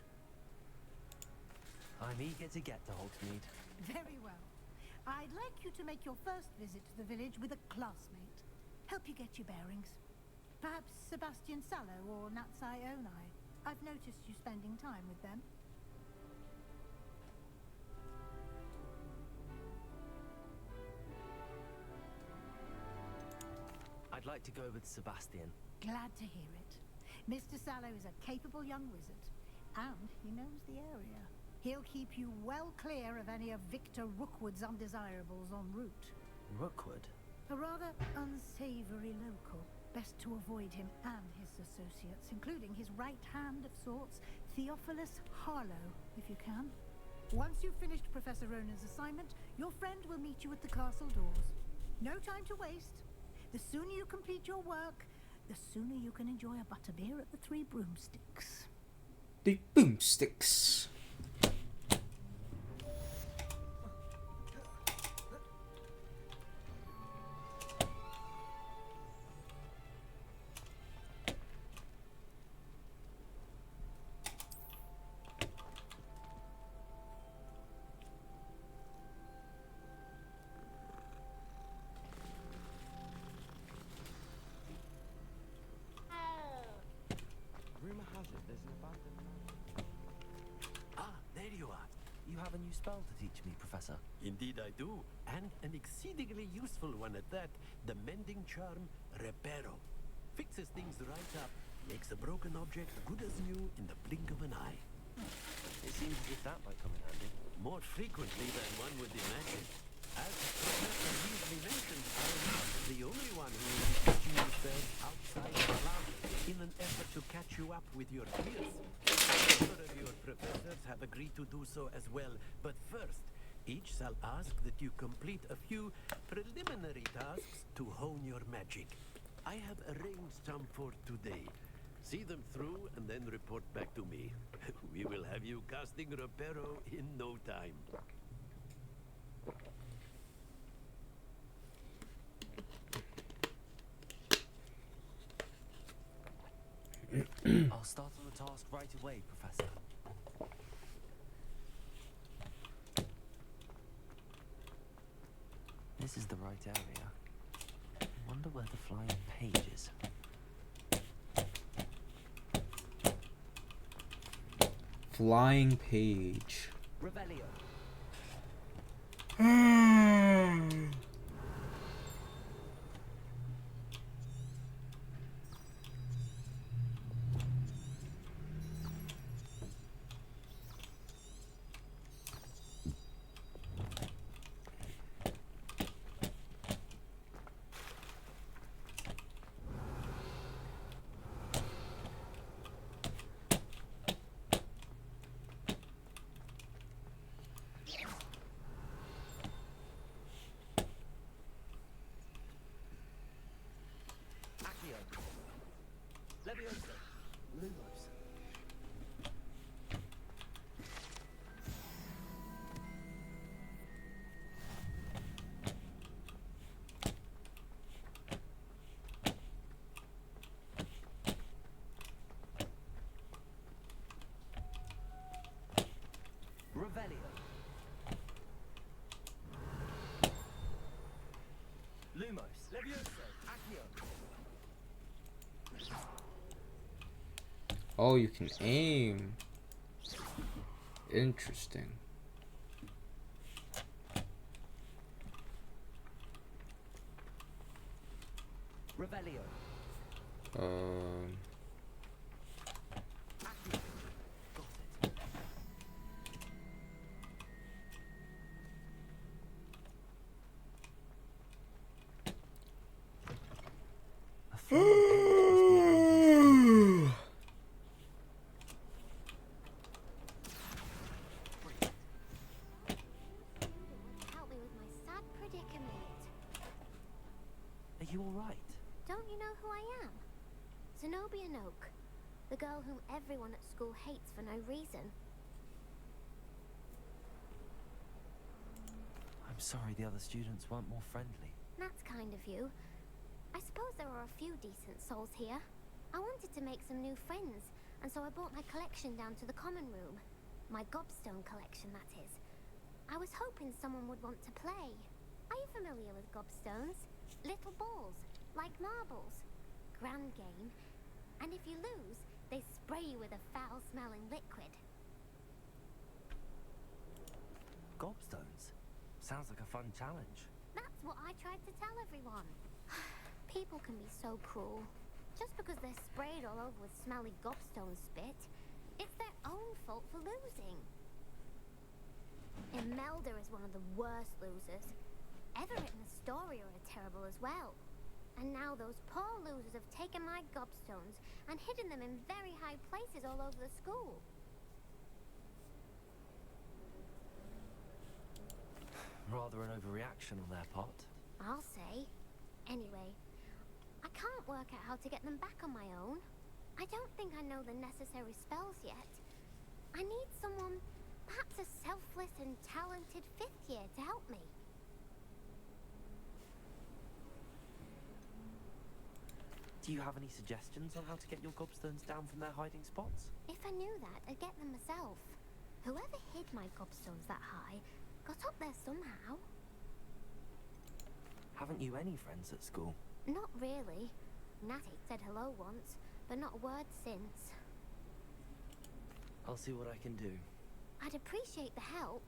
I'm eager to get to Hogsmeade. Very well. I'd like you to make your first visit to the village with a classmate. Help you get your bearings. Perhaps Sebastian Sallow or Natsai Onai. I've noticed you spending time with them. I'd like to go with Sebastian. Glad to hear it. Mr. Sallow is a capable young wizard, and he knows the area. He'll keep you well clear of any of Victor Rookwood's undesirables en route. Rookwood? A rather unsavory local. Best to avoid him and his associates, including his right hand of sorts, Theophilus Harlow, if you can. Once you've finished Professor Ronan's assignment, your friend will meet you at the castle doors. No time to waste. The sooner you complete your work, the sooner you can enjoy a butterbeer at the Three Broomsticks. The Boomsticks. Rumor has it there's an abandoned mansion. Ah, there you are. You have a new spell to teach me, Professor. Indeed I do, and an exceedingly useful one at that. The mending charm, Reparo. Fixes things right up, makes a broken object good as new in the blink of an eye. It seems as if that might come in handy. More frequently than one would imagine. As Professor Weasley mentioned, I'm not the only one who will be teaching you spells outside the class in an effort to catch you up with your peers. Several of your professors have agreed to do so as well, but first, each shall ask that you complete a few preliminary tasks to hone your magic. I have arranged some for today. See them through and then report back to me. We will have you casting Reparo in no time. I'll start on the task right away, Professor. This is the right area. I wonder where the flying page is. Flying page. Revelio. Leviosa. Lumos. Revelio. Lumos. Leviosa. Accio. Oh, you can aim. Interesting. Revelio. Help me with my sad predicament. Are you alright? Don't you know who I am? Zenobia Noak, the girl whom everyone at school hates for no reason. I'm sorry the other students weren't more friendly. That's kind of you. I suppose there are a few decent souls here. I wanted to make some new friends, and so I brought my collection down to the common room. My gobstone collection, that is. I was hoping someone would want to play. Are you familiar with gobstones? Little balls, like marbles. Grand game. And if you lose, they spray you with a foul-smelling liquid. Gobstones? Sounds like a fun challenge. That's what I tried to tell everyone. People can be so cruel. Just because they're sprayed all over with smelly gobstone spit, it's their own fault for losing. Imelda is one of the worst losers. Everett and Astoria are terrible as well. And now those poor losers have taken my gobstones and hidden them in very high places all over the school. Rather an overreaction on their part. I'll say. Anyway, I can't work out how to get them back on my own. I don't think I know the necessary spells yet. I need someone, perhaps a selfless and talented fifth year to help me. Do you have any suggestions on how to get your gobstones down from their hiding spots? If I knew that, I'd get them myself. Whoever hid my gobstones that high got up there somehow. Haven't you any friends at school? Not really. Natty said hello once, but not a word since. I'll see what I can do. I'd appreciate the help.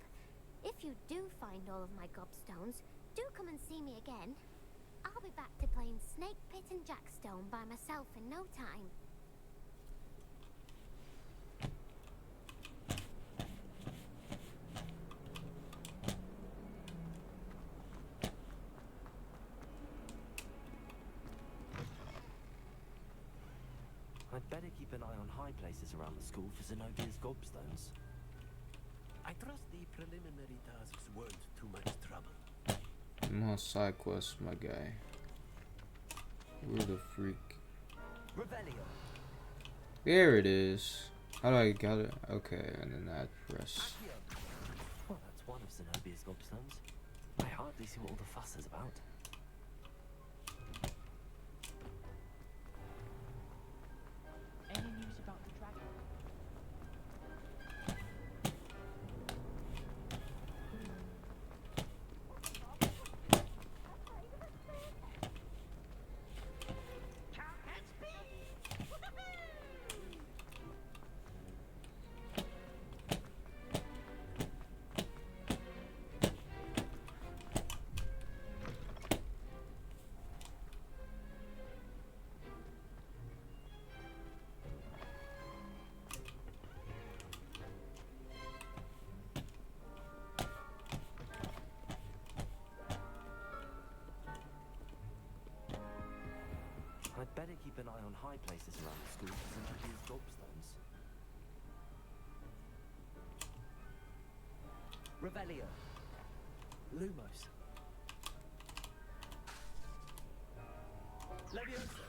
If you do find all of my gobstones, do come and see me again. I'll be back to playing Snake Pit and Jackstone by myself in no time. I'd better keep an eye on high places around the school for Zenobia's gobstones. I trust the preliminary tasks weren't too much trouble. More side quests, my guy. Where the freak? Revelio. There it is. How do I got it? Okay, and then I press. Well, that's one of Zenobia's gobstones. I hardly see what all the fuss is about. Any news about the dragon? I'd better keep an eye on high places around the school for Zenobia's gobstones. Revelio. Lumos. Leviosa.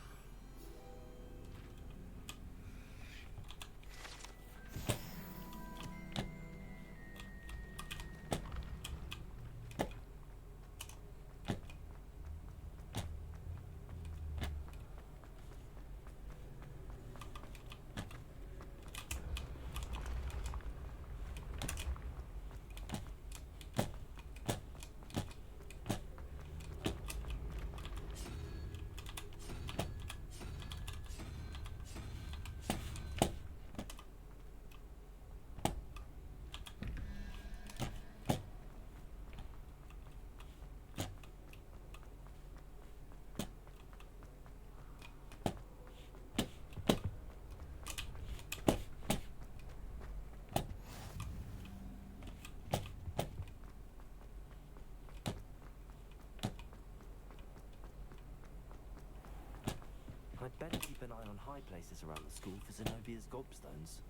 I'd better keep an eye on high places around the school for Zenobia's gobstones.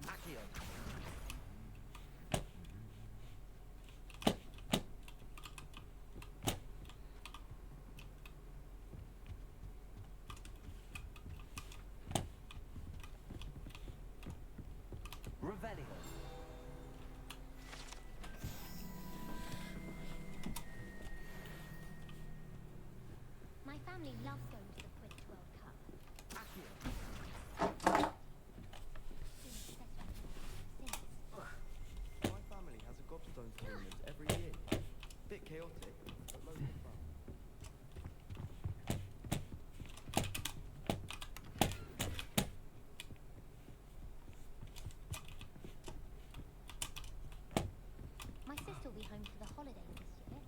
Accio. Revelio. My family loves going to the Quidditch World Cup. My family has a gobstones tournament every year. Bit chaotic, but loads of fun. My sister will be home for the holidays this year.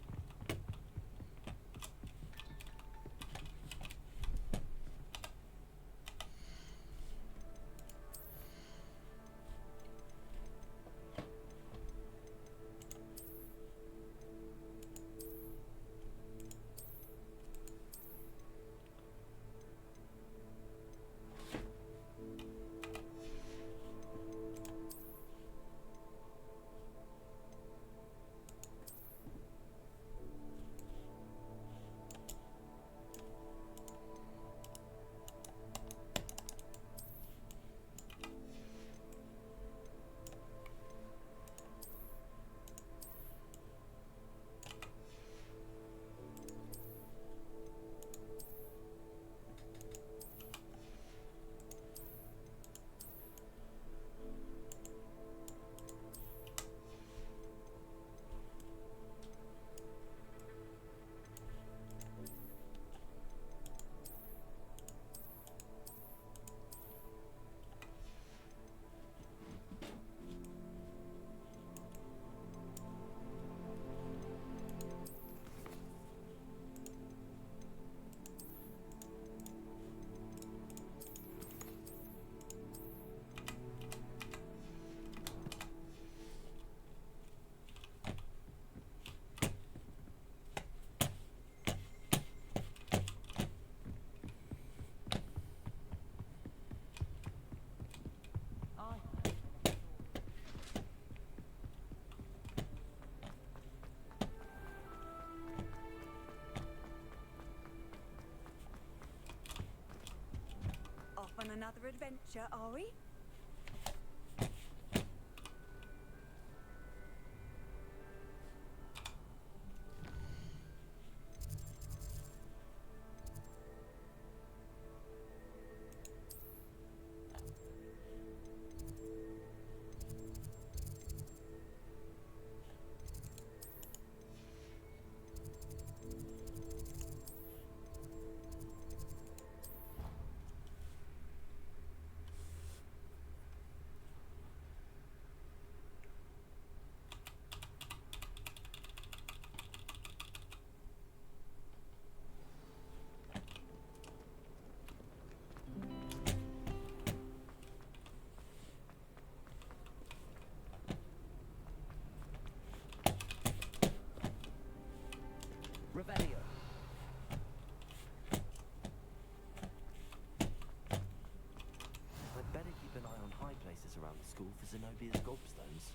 another adventure, are we? Revelio. I'd better keep an eye on high places around the school for Zenobia's gobstones.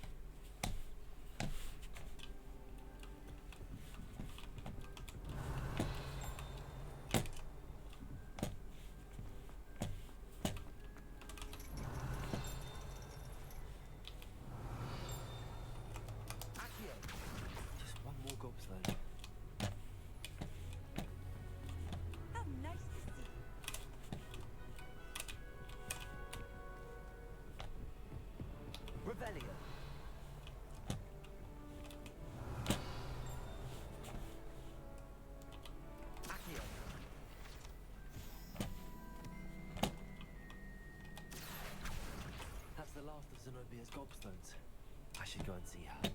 Just one more gobstone. How nice to see. Revelio. Accio. That's the last of Zenobia's gobstones. I should go and see her.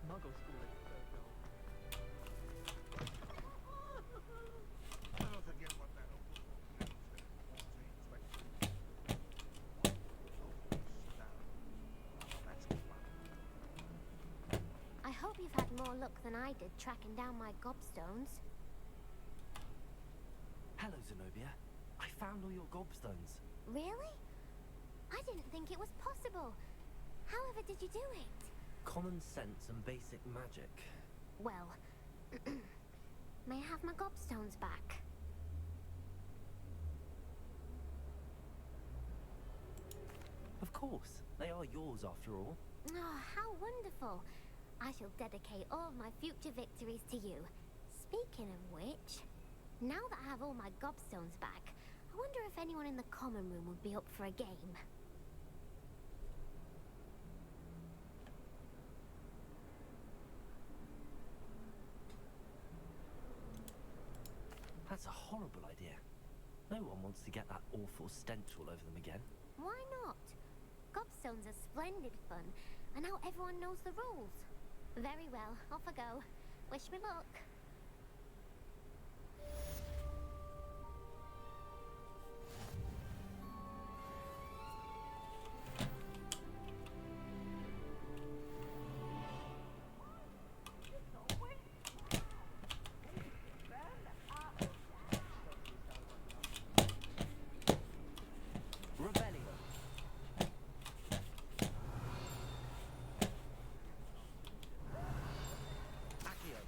Muggle school is so dull. I'll forget what that old book That's fun. I hope you've had more luck than I did tracking down my gobstones. Hello, Zenobia. I found all your gobstones. Really? I didn't think it was possible. However did you do it? Common sense and basic magic. Well, may I have my gobstones back? Of course. They are yours after all. Oh, how wonderful. I shall dedicate all of my future victories to you. Speaking of which, now that I have all my gobstones back, I wonder if anyone in the common room would be up for a game. That's a horrible idea. No one wants to get that awful stench all over them again. Why not? Gobstones are splendid fun, and now everyone knows the rules. Very well, off I go. Wish me luck. Revelio. Accio.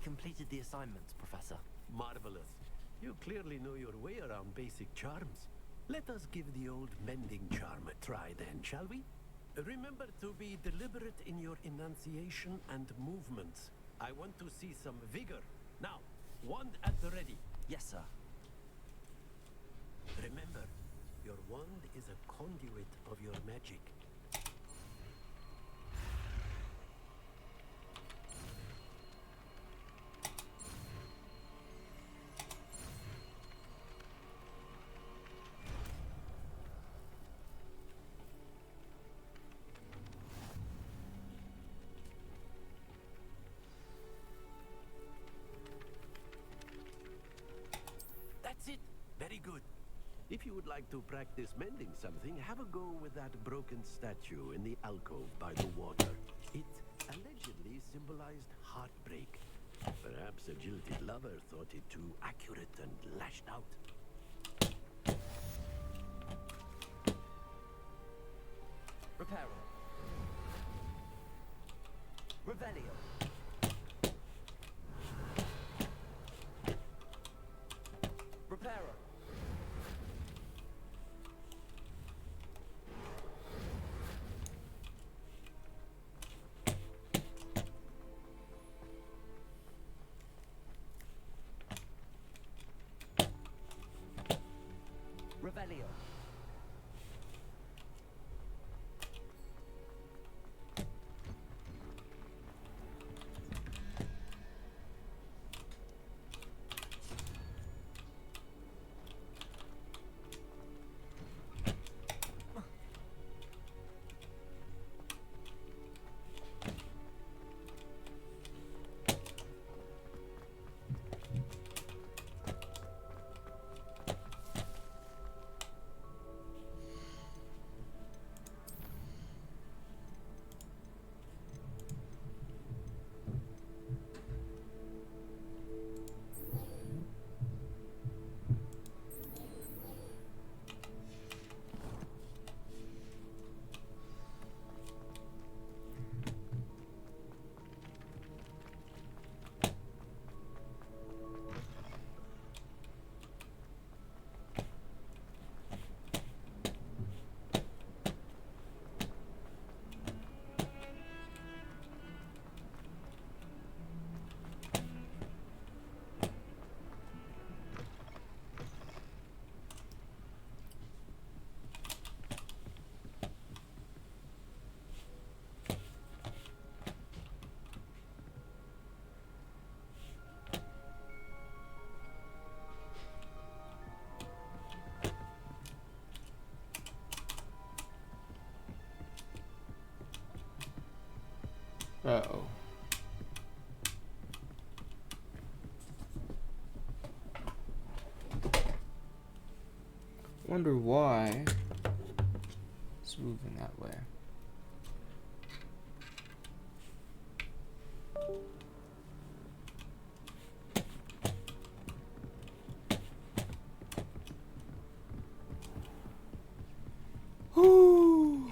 completed the assignments, Professor. Marvelous. You clearly know your way around basic charms. Let us give the old mending charm a try then, shall we? Remember to be deliberate in your enunciation and movements. I want to see some vigor. Now, wand at the ready. Yes, sir. Remember, your wand is a conduit of your magic. That's it. Very good. If you would like to practice mending something, have a go with that broken statue in the alcove by the water. It allegedly symbolized heartbreak. Perhaps a jilted lover thought it too accurate and lashed out. Reparo. Revelio. Reparo. Revelio. Uh-oh. Wonder why it's moving that way. Whoo!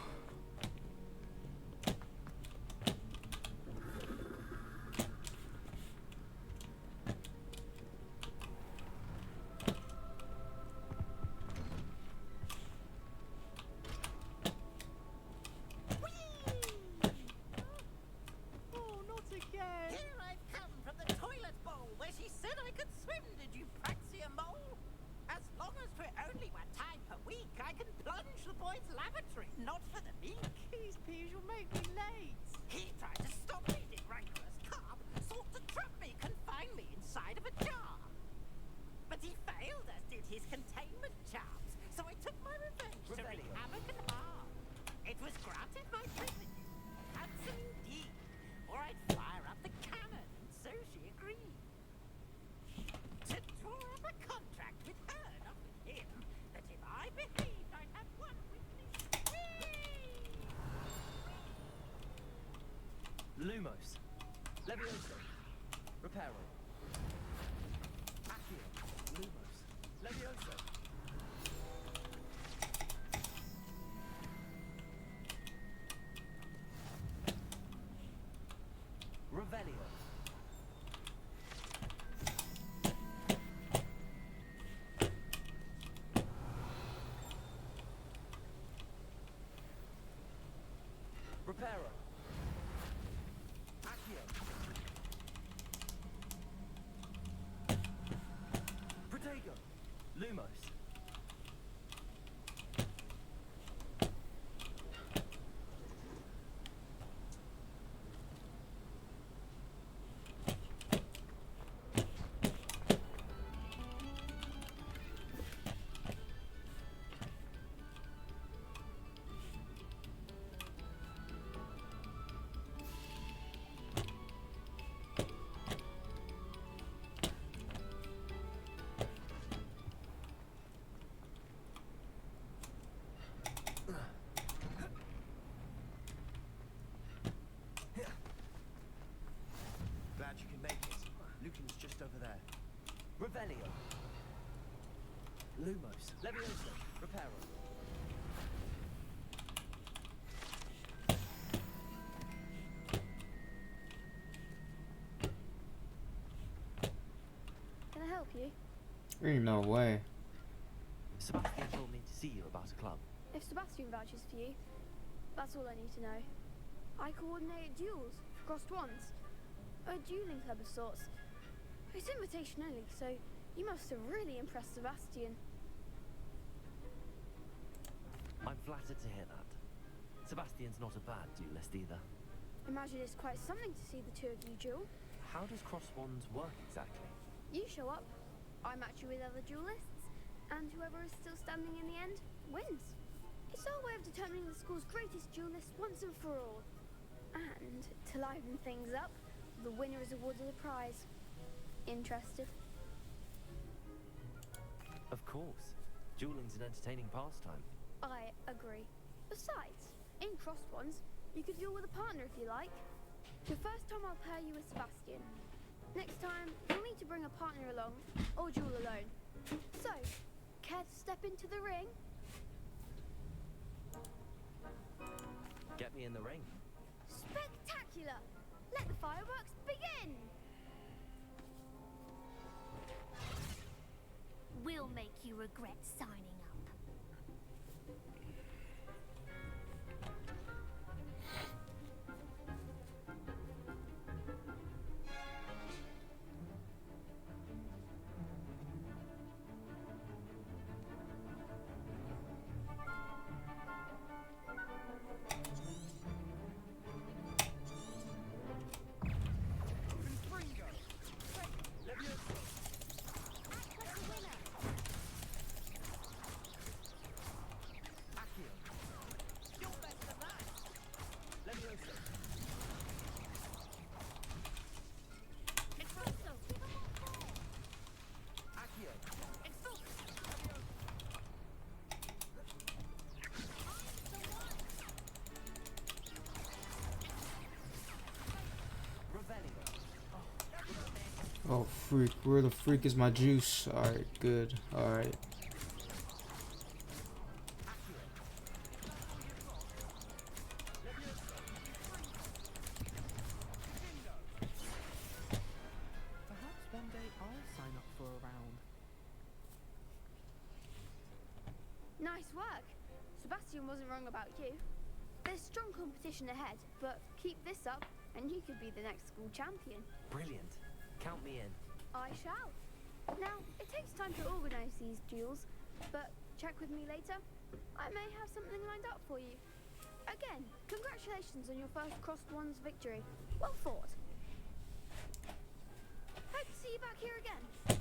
Oh, not again! Here I've come from the toilet bowl where she said I could swim, did you praxia mole? As long as for only 1 time per week, I can plunge the boy's lavatory, not for the meek. Please, you'll make me late. He tried to stop me, did rancorous carp, sought to trap me, confine me inside of a jar. But he failed, as did his containment charms, so I took my revenge to wreak havoc and harm. It was granted my privilege, handsome indeed, or I'd fire up the cannon, and so she agreed. To draw up a contract with her, not with him, that if I behaved, I'd have one weekly. Whee! Lumos. Glad you can make it. Lucan's just over there. Revelio. Lumos. Levioso. Reparo. Can I help you? Ain't no way. Sebastian told me to see you about a club. If Sebastian vouches for you, that's all I need to know. I coordinate duels for crossed wands. A dueling club of sorts. It's invitation only, so you must have really impressed Sebastian. I'm flattered to hear that. Sebastian's not a bad duelist either. Imagine it's quite something to see the two of you duel. How does cross wands work exactly? You show up, I match you with other duelists, and whoever is still standing in the end wins. It's our way of determining the school's greatest duelist once and for all. And to liven things up, the winner is awarded a prize. Interested? Of course. Dueling's an entertaining pastime. I agree. Besides, in crossed ones, you could duel with a partner if you like. The first time I'll pair you with Sebastian. Next time, you'll need to bring a partner along, or duel alone. So, care to step into the ring? Get me in the ring. Spectacular! Let the fireworks begin! We'll make you regret signing up. Oh freak, where the freak is my juice? Alright, good. Alright. Perhaps one day I'll sign up for a round. Nice work. Sebastian wasn't wrong about you. There's strong competition ahead, but keep this up and you could be the next school champion. Brilliant. Count me in. I shall. Now, it takes time to organise these duels, but check with me later. I may have something lined up for you. Again, congratulations on your first crossed wands victory. Well fought. Hope to see you back here again.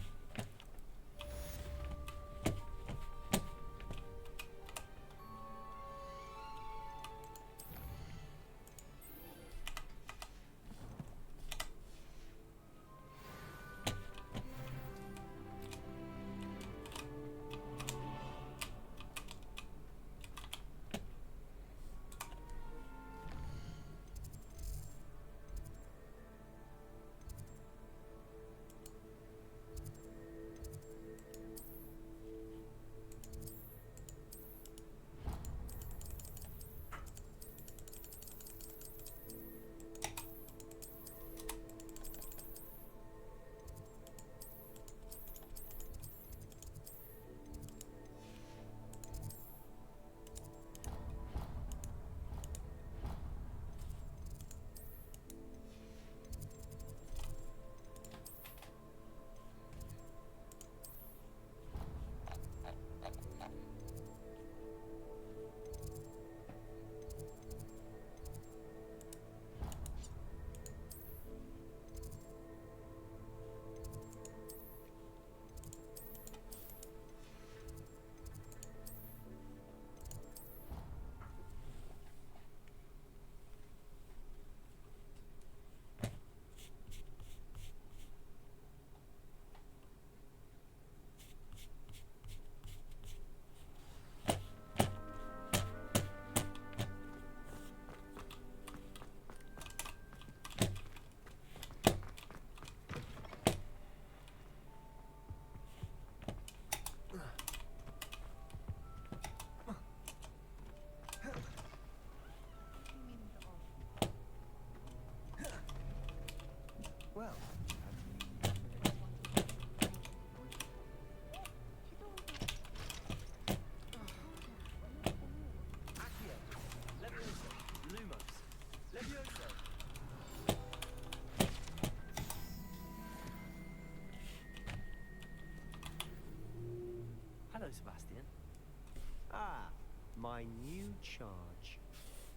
my new charge.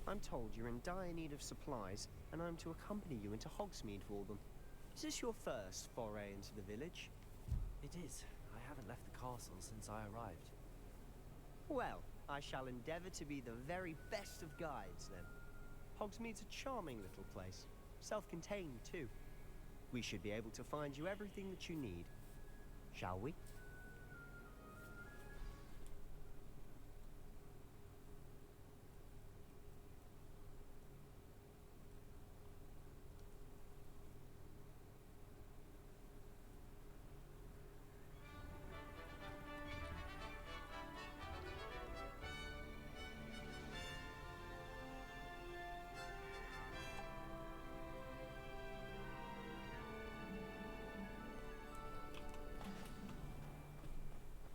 I'm told you're in dire need of supplies, and I'm to accompany you into Hogsmeade for them. Is this your first foray into the village? It is. I haven't left the castle since I arrived. Well, I shall endeavour to be the very best of guides, then. Hogsmeade's a charming little place. Self-contained, too. We should be able to find you everything that you need. Shall we?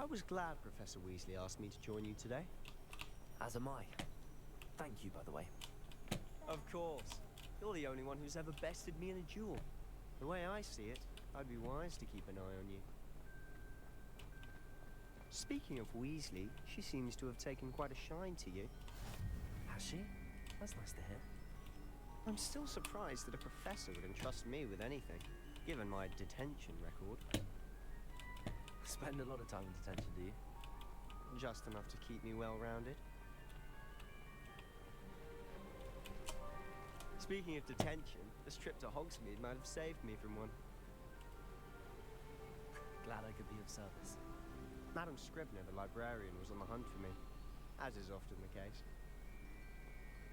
I was glad Professor Weasley asked me to join you today. As am I. Thank you, by the way. Of course. You're the only one who's ever bested me in a duel. The way I see it, I'd be wise to keep an eye on you. Speaking of Weasley, she seems to have taken quite a shine to you. Has she? That's nice to hear. I'm still surprised that a professor would entrust me with anything, given my detention record. Spend a lot of time in detention, do you? Just enough to keep me well-rounded. Speaking of detention, this trip to Hogsmeade might have saved me from one. Glad I could be of service. Madam Scribner, the librarian, was on the hunt for me, as is often the case.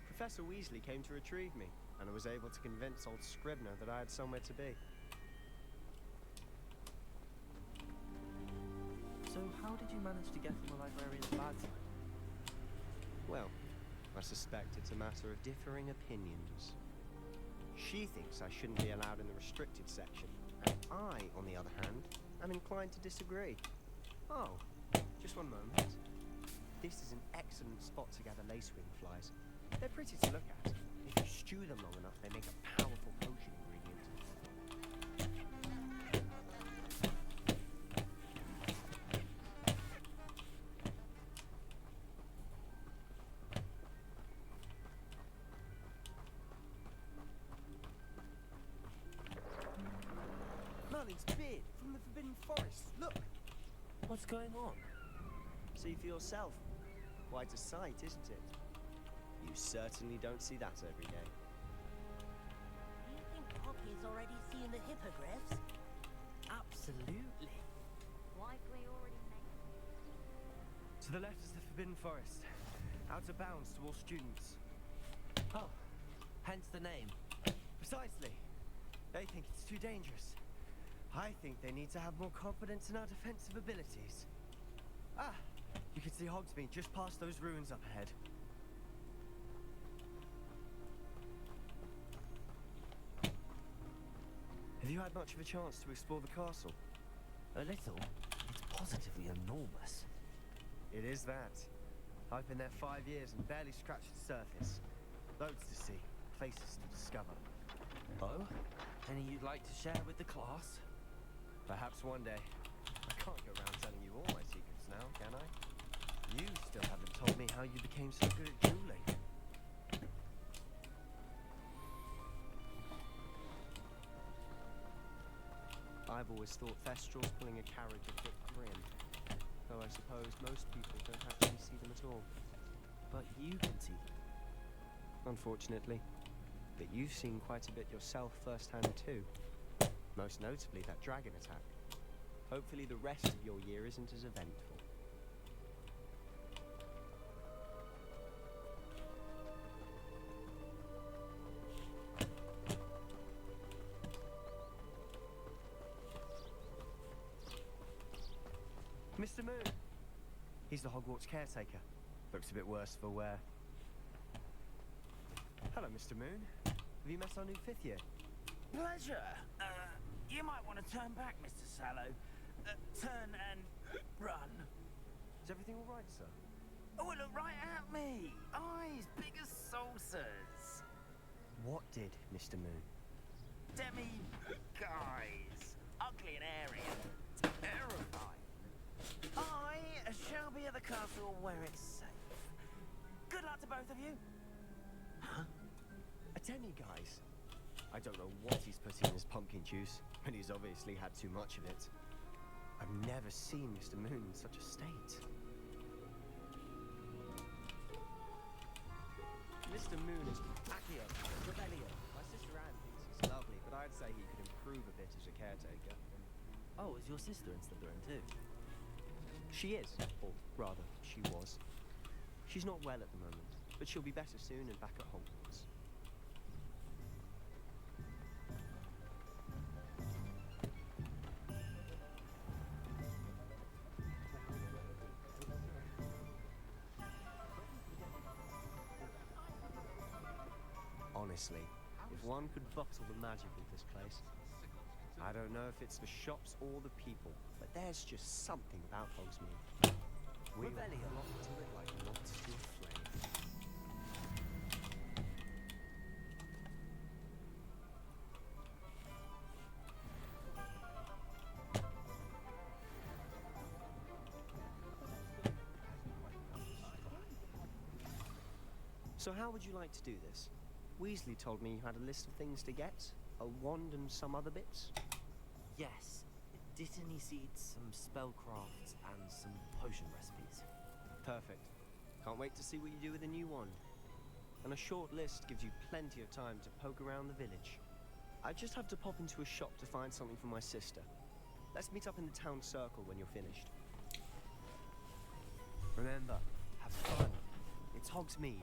Professor Weasley came to retrieve me, and I was able to convince old Scribner that I had somewhere to be. So how did you manage to get from the librarian's bad side? Well, I suspect it's a matter of differing opinions. She thinks I shouldn't be allowed in the restricted section, and I, on the other hand, am inclined to disagree. Oh, just one moment. This is an excellent spot to gather lacewing flies. They're pretty to look at. If you stew them long enough, they make a powerful potion ingredient. Merlin's beard from the Forbidden Forest. Look! What's going on? See for yourself. Quite a sight, isn't it? You certainly don't see that every day. You think Poppy's already seen the hippogriffs? Absolutely. Likely already made. To the left is the Forbidden Forest. Out of bounds to all students. Oh, hence the name. Precisely. They think it's too dangerous. I think they need to have more confidence in our defensive abilities. Ah! You can see Hogsmeade just past those ruins up ahead. Have you had much of a chance to explore the castle? A little. It's positively enormous. It is that. I've been there 5 years and barely scratched the surface. Loads to see, places to discover. Oh? Any you'd like to share with the class? Perhaps one day. I can't go around telling you all my secrets now, can I? You still haven't told me how you became so good at dueling. I've always thought Thestrals pulling a carriage a bit grim, though I suppose most people don't actually see them at all. But you can see them. Unfortunately. But you've seen quite a bit yourself firsthand too. Most notably that dragon attack. Hopefully the rest of your year isn't as eventful. Mr. Moon! He's the Hogwarts caretaker. Looks a bit worse for wear. Hello, Mr. Moon. Have you met our new 5th year? Pleasure. You might want to turn back, Mr. Sallow. Turn and run. Is everything all right, sir? Oh, look right at me. Eyes big as saucers. What did, Mr. Moon? Guys. Ugly and airy and terrifying. I shall be at the castle where it's safe. both of you? Huh? A tenny, guys. I don't know what he's putting in his pumpkin juice, but he's obviously had too much of it. I've never seen Mr. Moon in such a state. Mr. Moon is Accio, Rebellion. My sister Anne thinks he's lovely, but I'd say he could improve a bit as a caretaker. Oh, is your sister in Slytherin too? She is, or rather, she was. She's not well at the moment, but she'll be better soon and back at Hogwarts. Honestly, if one could bottle the magic of this place. I don't know if it's the shops or the people, but there's just something about Hogsmeade. We Rebellion. flock to it like moths to a flame. So how would you like to do this? Weasley told me you had a list of things to get. A wand and some other bits? Yes. Dittany seeds, some spellcrafts, and some potion recipes. Perfect. Can't wait to see what you do with the new wand. And a short list gives you plenty of time to poke around the village. I just have to pop into a shop to find something for my sister. Let's meet up in the town circle when you're finished. Remember, have fun. It's Hogsmeade.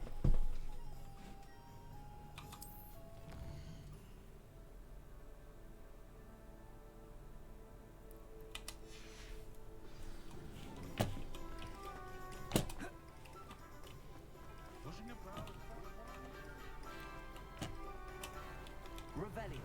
Revelio.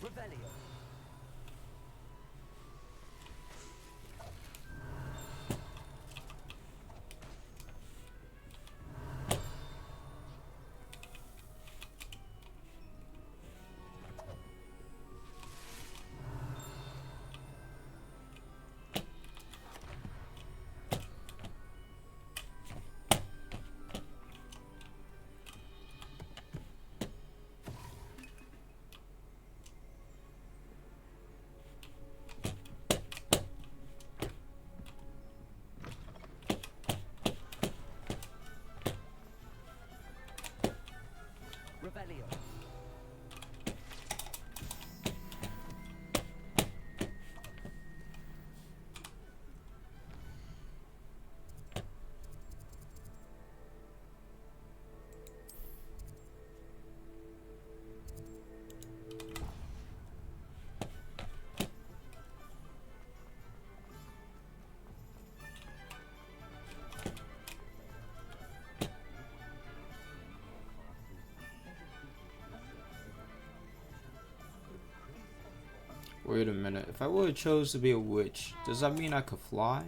Revelio. Revelio. Wait a minute. If I would have chose to be a witch, does that mean I could fly?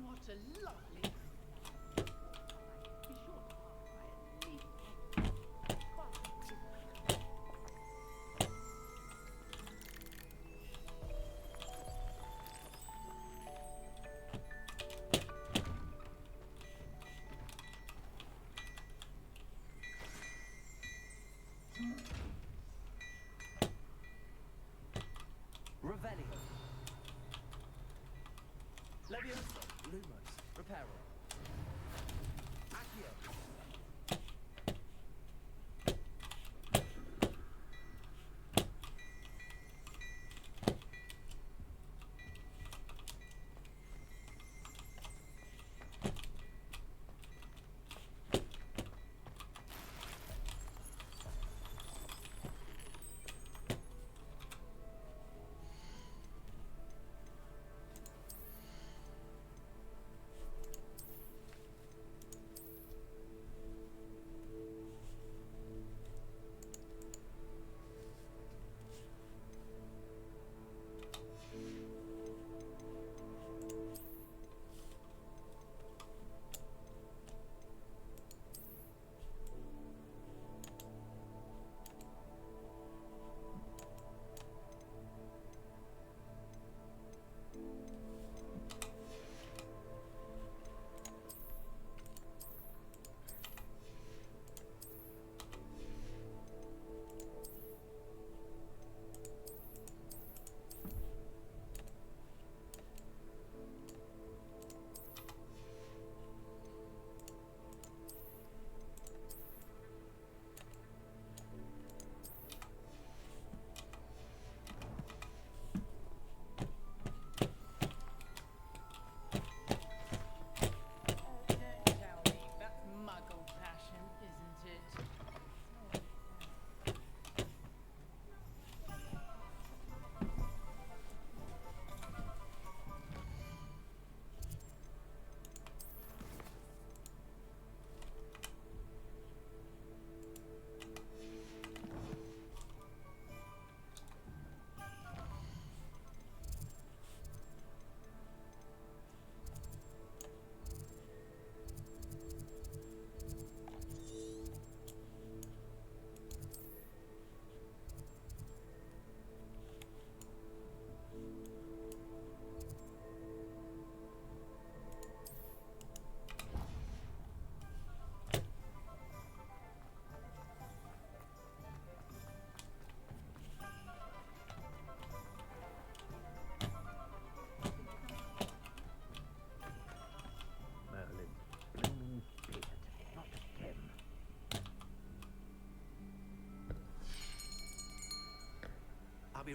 What a lovely. Be sure to park by and leave. Revelio. Leviosa. Lumos. Reparo. Accio.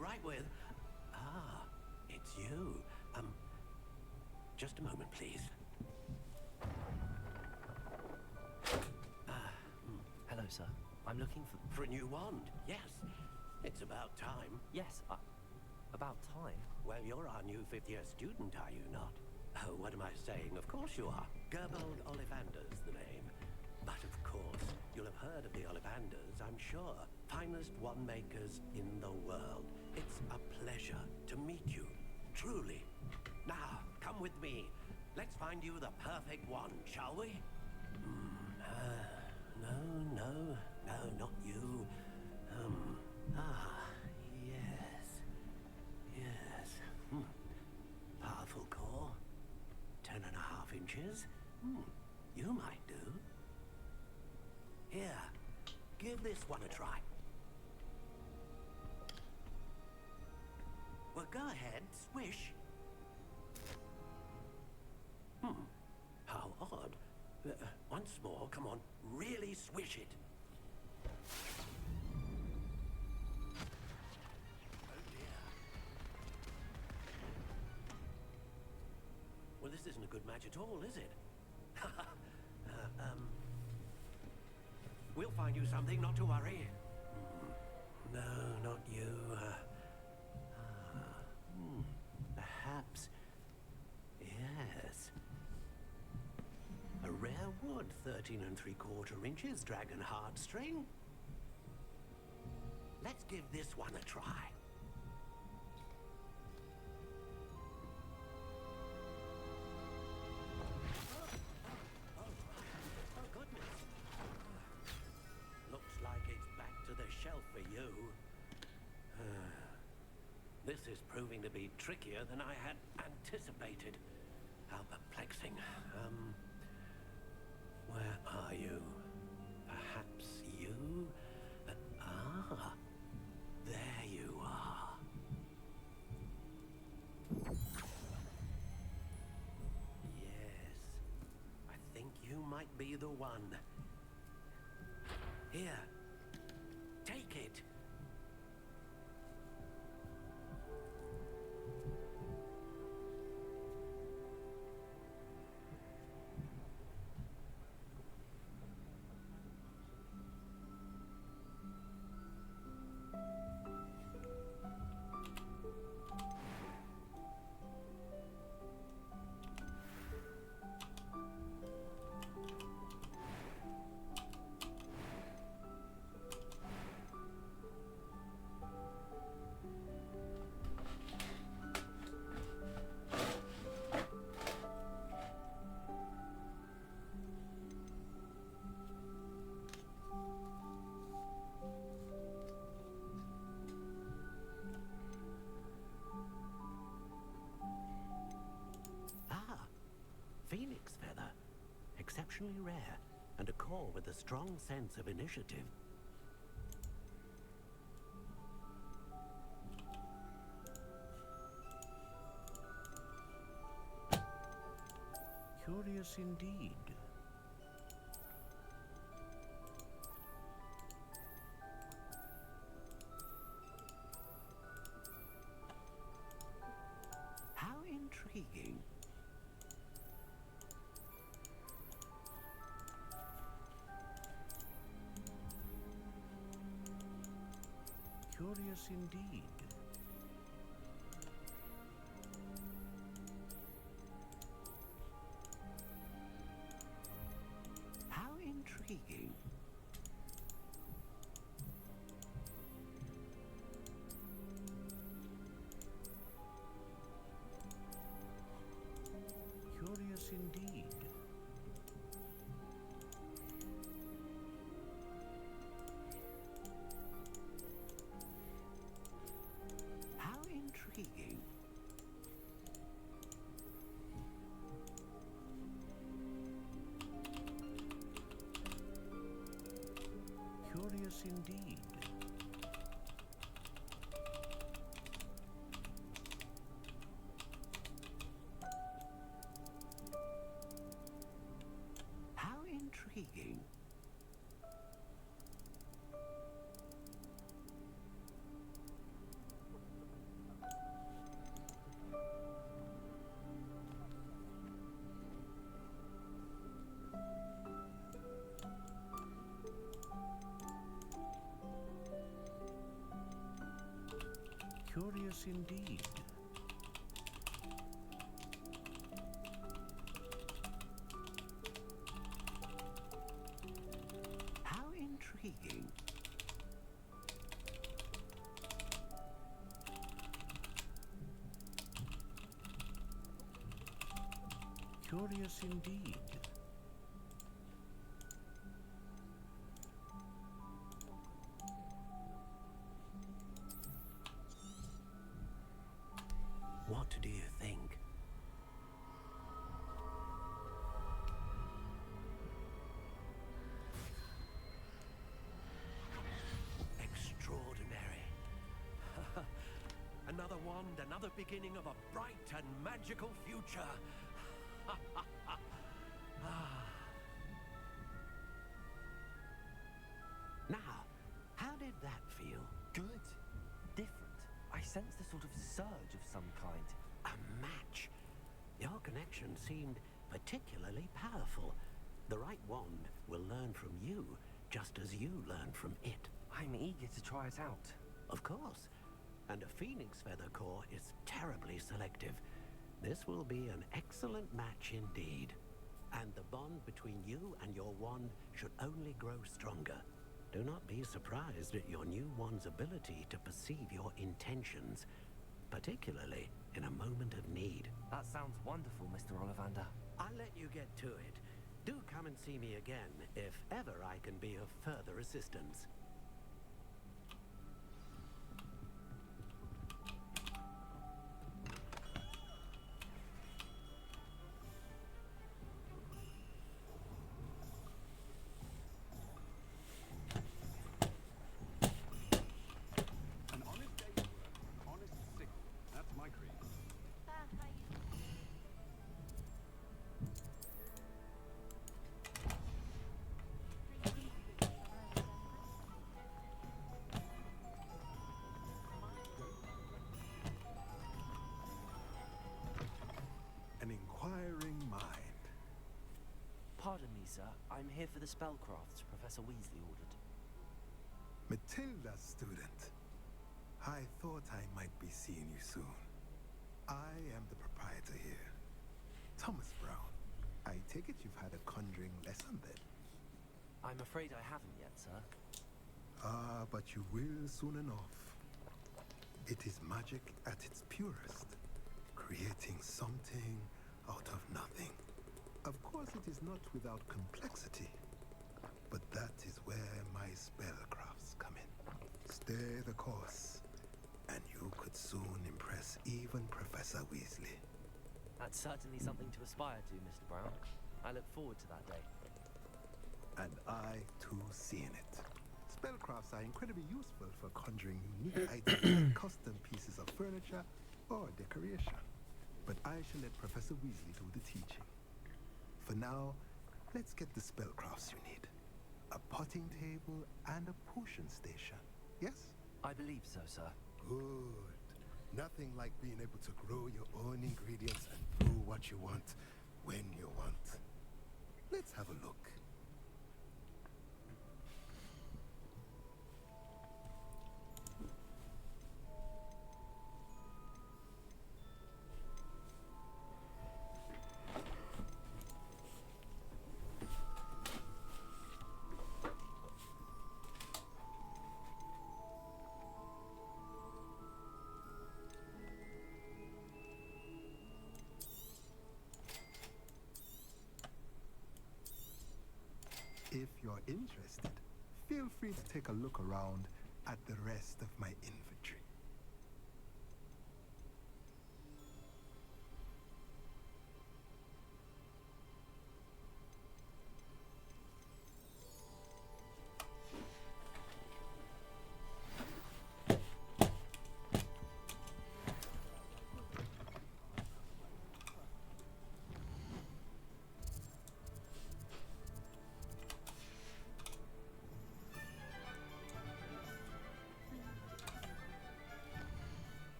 right with. Ah, it's you. Just a moment, please. Hello, sir. I'm looking For a new wand, yes. It's about time. Yes, about time? Well, you're our new fifth-year student, are you not? Oh, what am I saying? Of course you are. Gerbold Ollivander's the name. But of course, you'll have heard of the Ollivanders, I'm sure. Finest wand makers in the world. It's a pleasure to meet you, truly. Now, come with me. Let's find you the perfect wand, shall we? No, not you. Yes. Powerful core. 10.5 inches. You might do. Here, give this one a try. Well, go ahead, swish. How odd. Once more, come on, really swish it. Oh dear. Well, this isn't a good match at all, is it? We'll find you something, not to worry. No, not you. Perhaps. Yes. A rare wood, 13 3/4 inches, dragon heartstring. Let's give this one a try. Oh, goodness. Looks like it's back to the shelf for you. This is proving to be trickier than I had anticipated. How perplexing. Where are you? Perhaps you? There you are. Yes, I think you might be the one. Here, take it. Phoenix feather. Exceptionally rare, and a core with a strong sense of initiative. Curious indeed. How intriguing. Curious indeed. How intriguing. Curious indeed. How intriguing. Curious indeed. How intriguing. Curious indeed. How intriguing. Curious indeed. What do you think? Extraordinary. Another wand, another beginning of a bright and magical future. Now, how did that feel? Good. Different. I sense a sort of surge of some kind. A match. Your connection seemed particularly powerful. The right wand will learn from you, just as you learn from it. I'm eager to try it out. Of course. And a phoenix feather core is terribly selective. This will be an excellent match indeed. And the bond between you and your wand should only grow stronger. Do not be surprised at your new wand's ability to perceive your intentions, particularly in a moment of need. That sounds wonderful, Mr. Ollivander. I'll let you get to it. Do come and see me again if ever I can be of further assistance. An honest day's work, honest sick. That's my creed. An inquiring mind. Pardon me, sir. I'm here for the spellcrafts Professor Weasley ordered. Matilda, student. I thought I might be seeing you soon. I am the proprietor here, Thomas Brown. I take it you've had a conjuring lesson then? I'm afraid I haven't yet, sir. Ah, but you will soon enough. It is magic at its purest, creating something out of nothing. Of course, it is not without complexity, but that is where my spellcrafts come in. Stay the course, and you could soon impress even Professor Weasley. That's certainly something to aspire to, Mr. Brown. I look forward to that day. And I, too, seeing it. Spellcrafts are incredibly useful for conjuring unique items like custom pieces of furniture or decoration. But I shall let Professor Weasley do the teaching. For now, let's get the spellcrafts you need. A potting table and a potion station. Yes? I believe so, sir. Good. Nothing like being able to grow your own ingredients and brew what you want when you want. Let's have a look. If you're interested, feel free to take a look around at the rest of my inventory.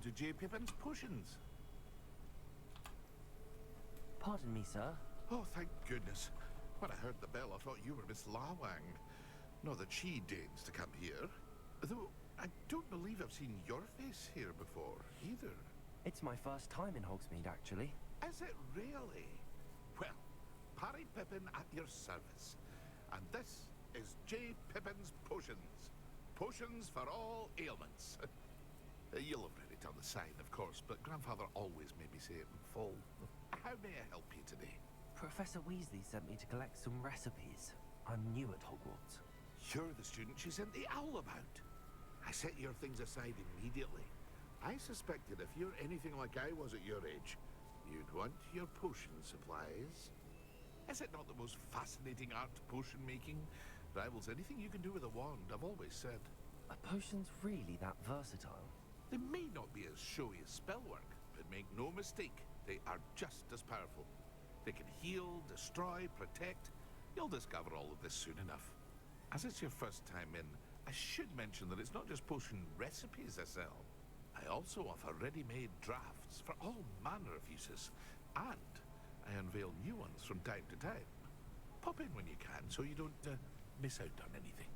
to J. Pippin's potions. Pardon me, sir. Oh, thank goodness. When I heard the bell, I thought you were Miss Lawang. Not that she deigns to come here. Though, I don't believe I've seen your face here before, either. It's my first time in Hogsmeade, actually. Is it really? Well, Parry Pippin at your service. And this is J. Pippin's Potions. Potions for all ailments. You'll have read it on the sign, of course, but Grandfather always made me say it in full. How may I help you today? Professor Weasley sent me to collect some recipes. I'm new at Hogwarts. You're the student she sent the owl about. I set your things aside immediately. I suspected if you're anything like I was at your age, you'd want your potion supplies. Is it not the most fascinating art, potion making? Rivals anything you can do with a wand, I've always said. Are potions really that versatile? They may not be as showy as spellwork, but make no mistake, they are just as powerful. They can heal, destroy, protect. You'll discover all of this soon enough. As it's your first time in, I should mention that it's not just potion recipes I sell. I also offer ready-made drafts for all manner of uses, and I unveil new ones from time to time. Pop in when you can so you don't miss out on anything.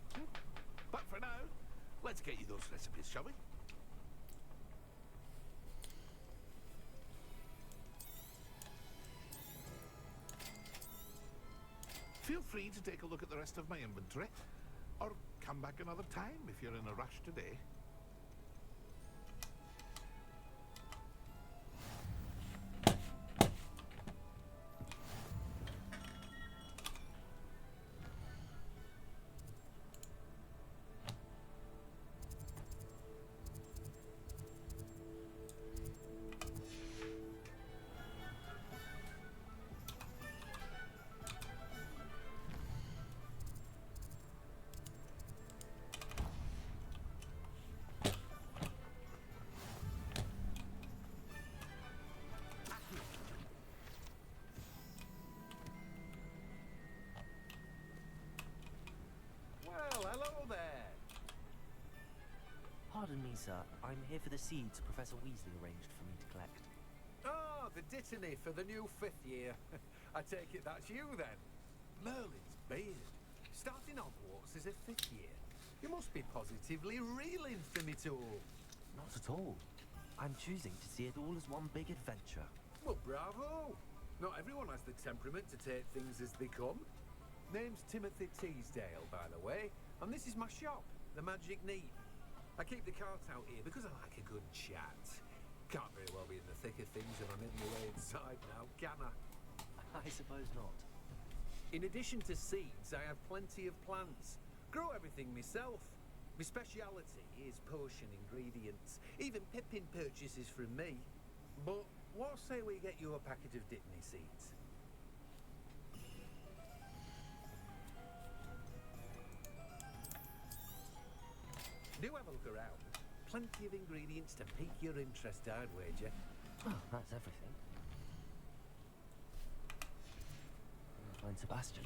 But for now, let's get you those recipes, shall we? Feel free to take a look at the rest of my inventory, or come back another time if you're in a rush today. Well, hello there. Pardon me, sir. I'm here for the seeds Professor Weasley arranged for me to collect. Oh, the Dittany for the new 5th year. I take it that's you then. Merlin's beard. Starting Hogwarts as a 5th year. You must be positively reeling for me all. Not at all. I'm choosing to see it all as one big adventure. Well, bravo. Not everyone has the temperament to take things as they come. Name's Timothy Teasdale, by the way, and this is my shop, the Magic Neat. I keep the cart out here because I like a good chat. Can't very well be in the thick of things if I'm in the way inside now, can I? I suppose not. In addition to seeds, I have plenty of plants. Grow everything myself. My speciality is potion ingredients. Even Pippin purchases from me. But what say we get you a packet of Dittany seeds? Do have a look around. Plenty of ingredients to pique your interest, I'd wager. Oh, that's everything. I'll find Sebastian.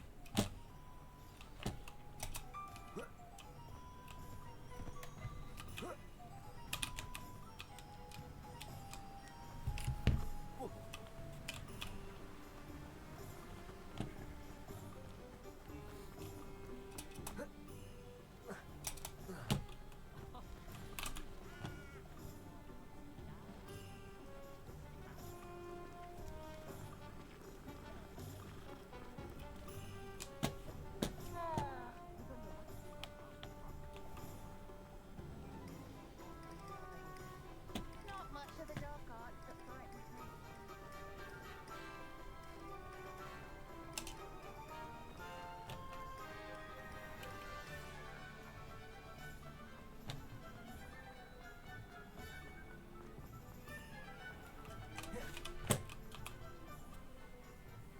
Not much of the dark arts that frightens me.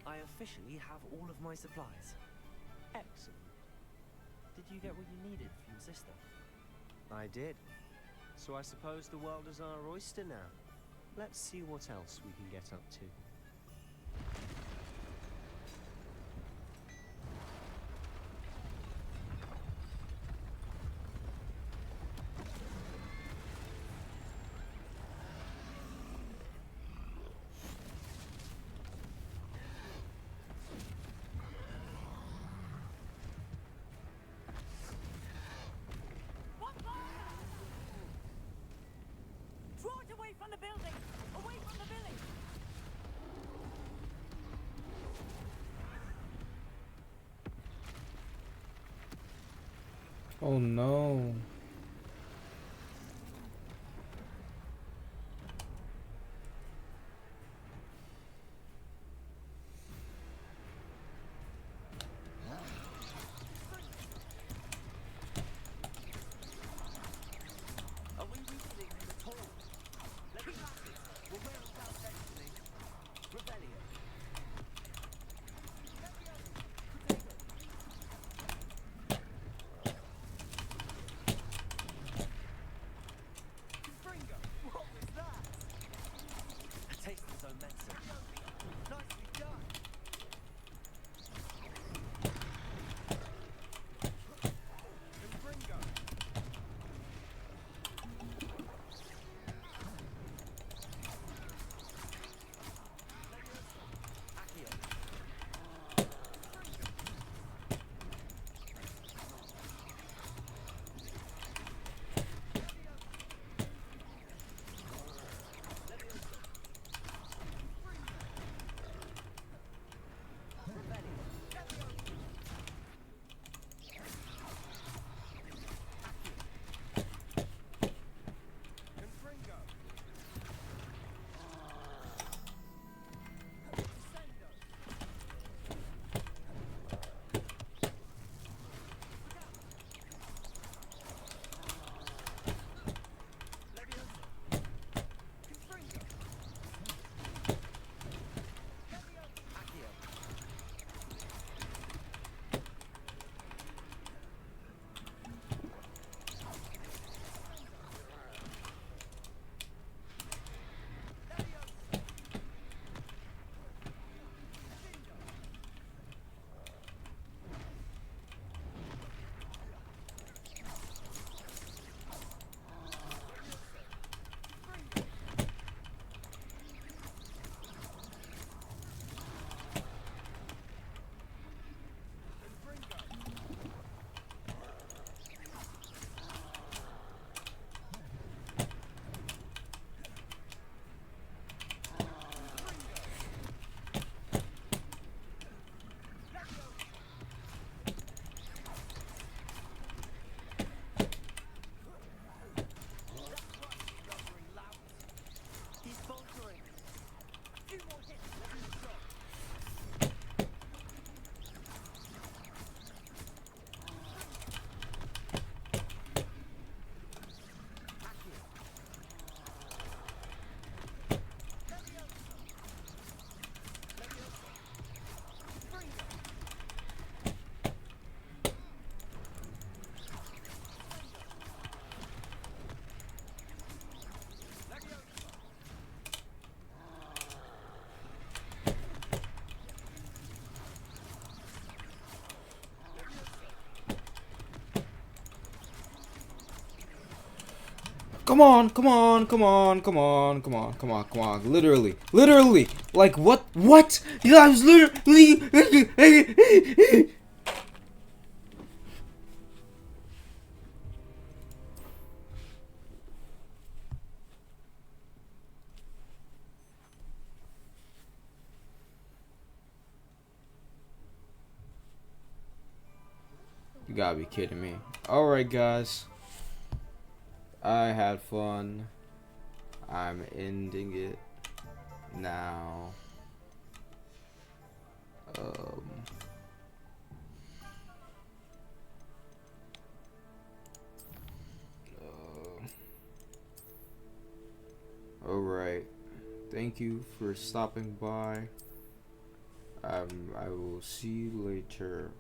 I officially have all of my supplies. Excellent. Did you get what you needed for your sister? I did. So I suppose the world is our oyster now. Let's see what else we can get up to. from the building! Away from the village! Oh no. Are we weakening him at all? Let me pass it. We'll wear him down eventually. Rebellion. Confringo! What was that? A taste of his own medicine. Nicely done. Confringo. He's faltering. Few more hits. Let him stop. Come on, come on, come on, come on, come on, come on, come on. Literally, literally. Like what? What? I was literally. You gotta be kidding me. Alright, guys. I had fun. I'm ending it now. Alright. Thank you for stopping by. I will see you later.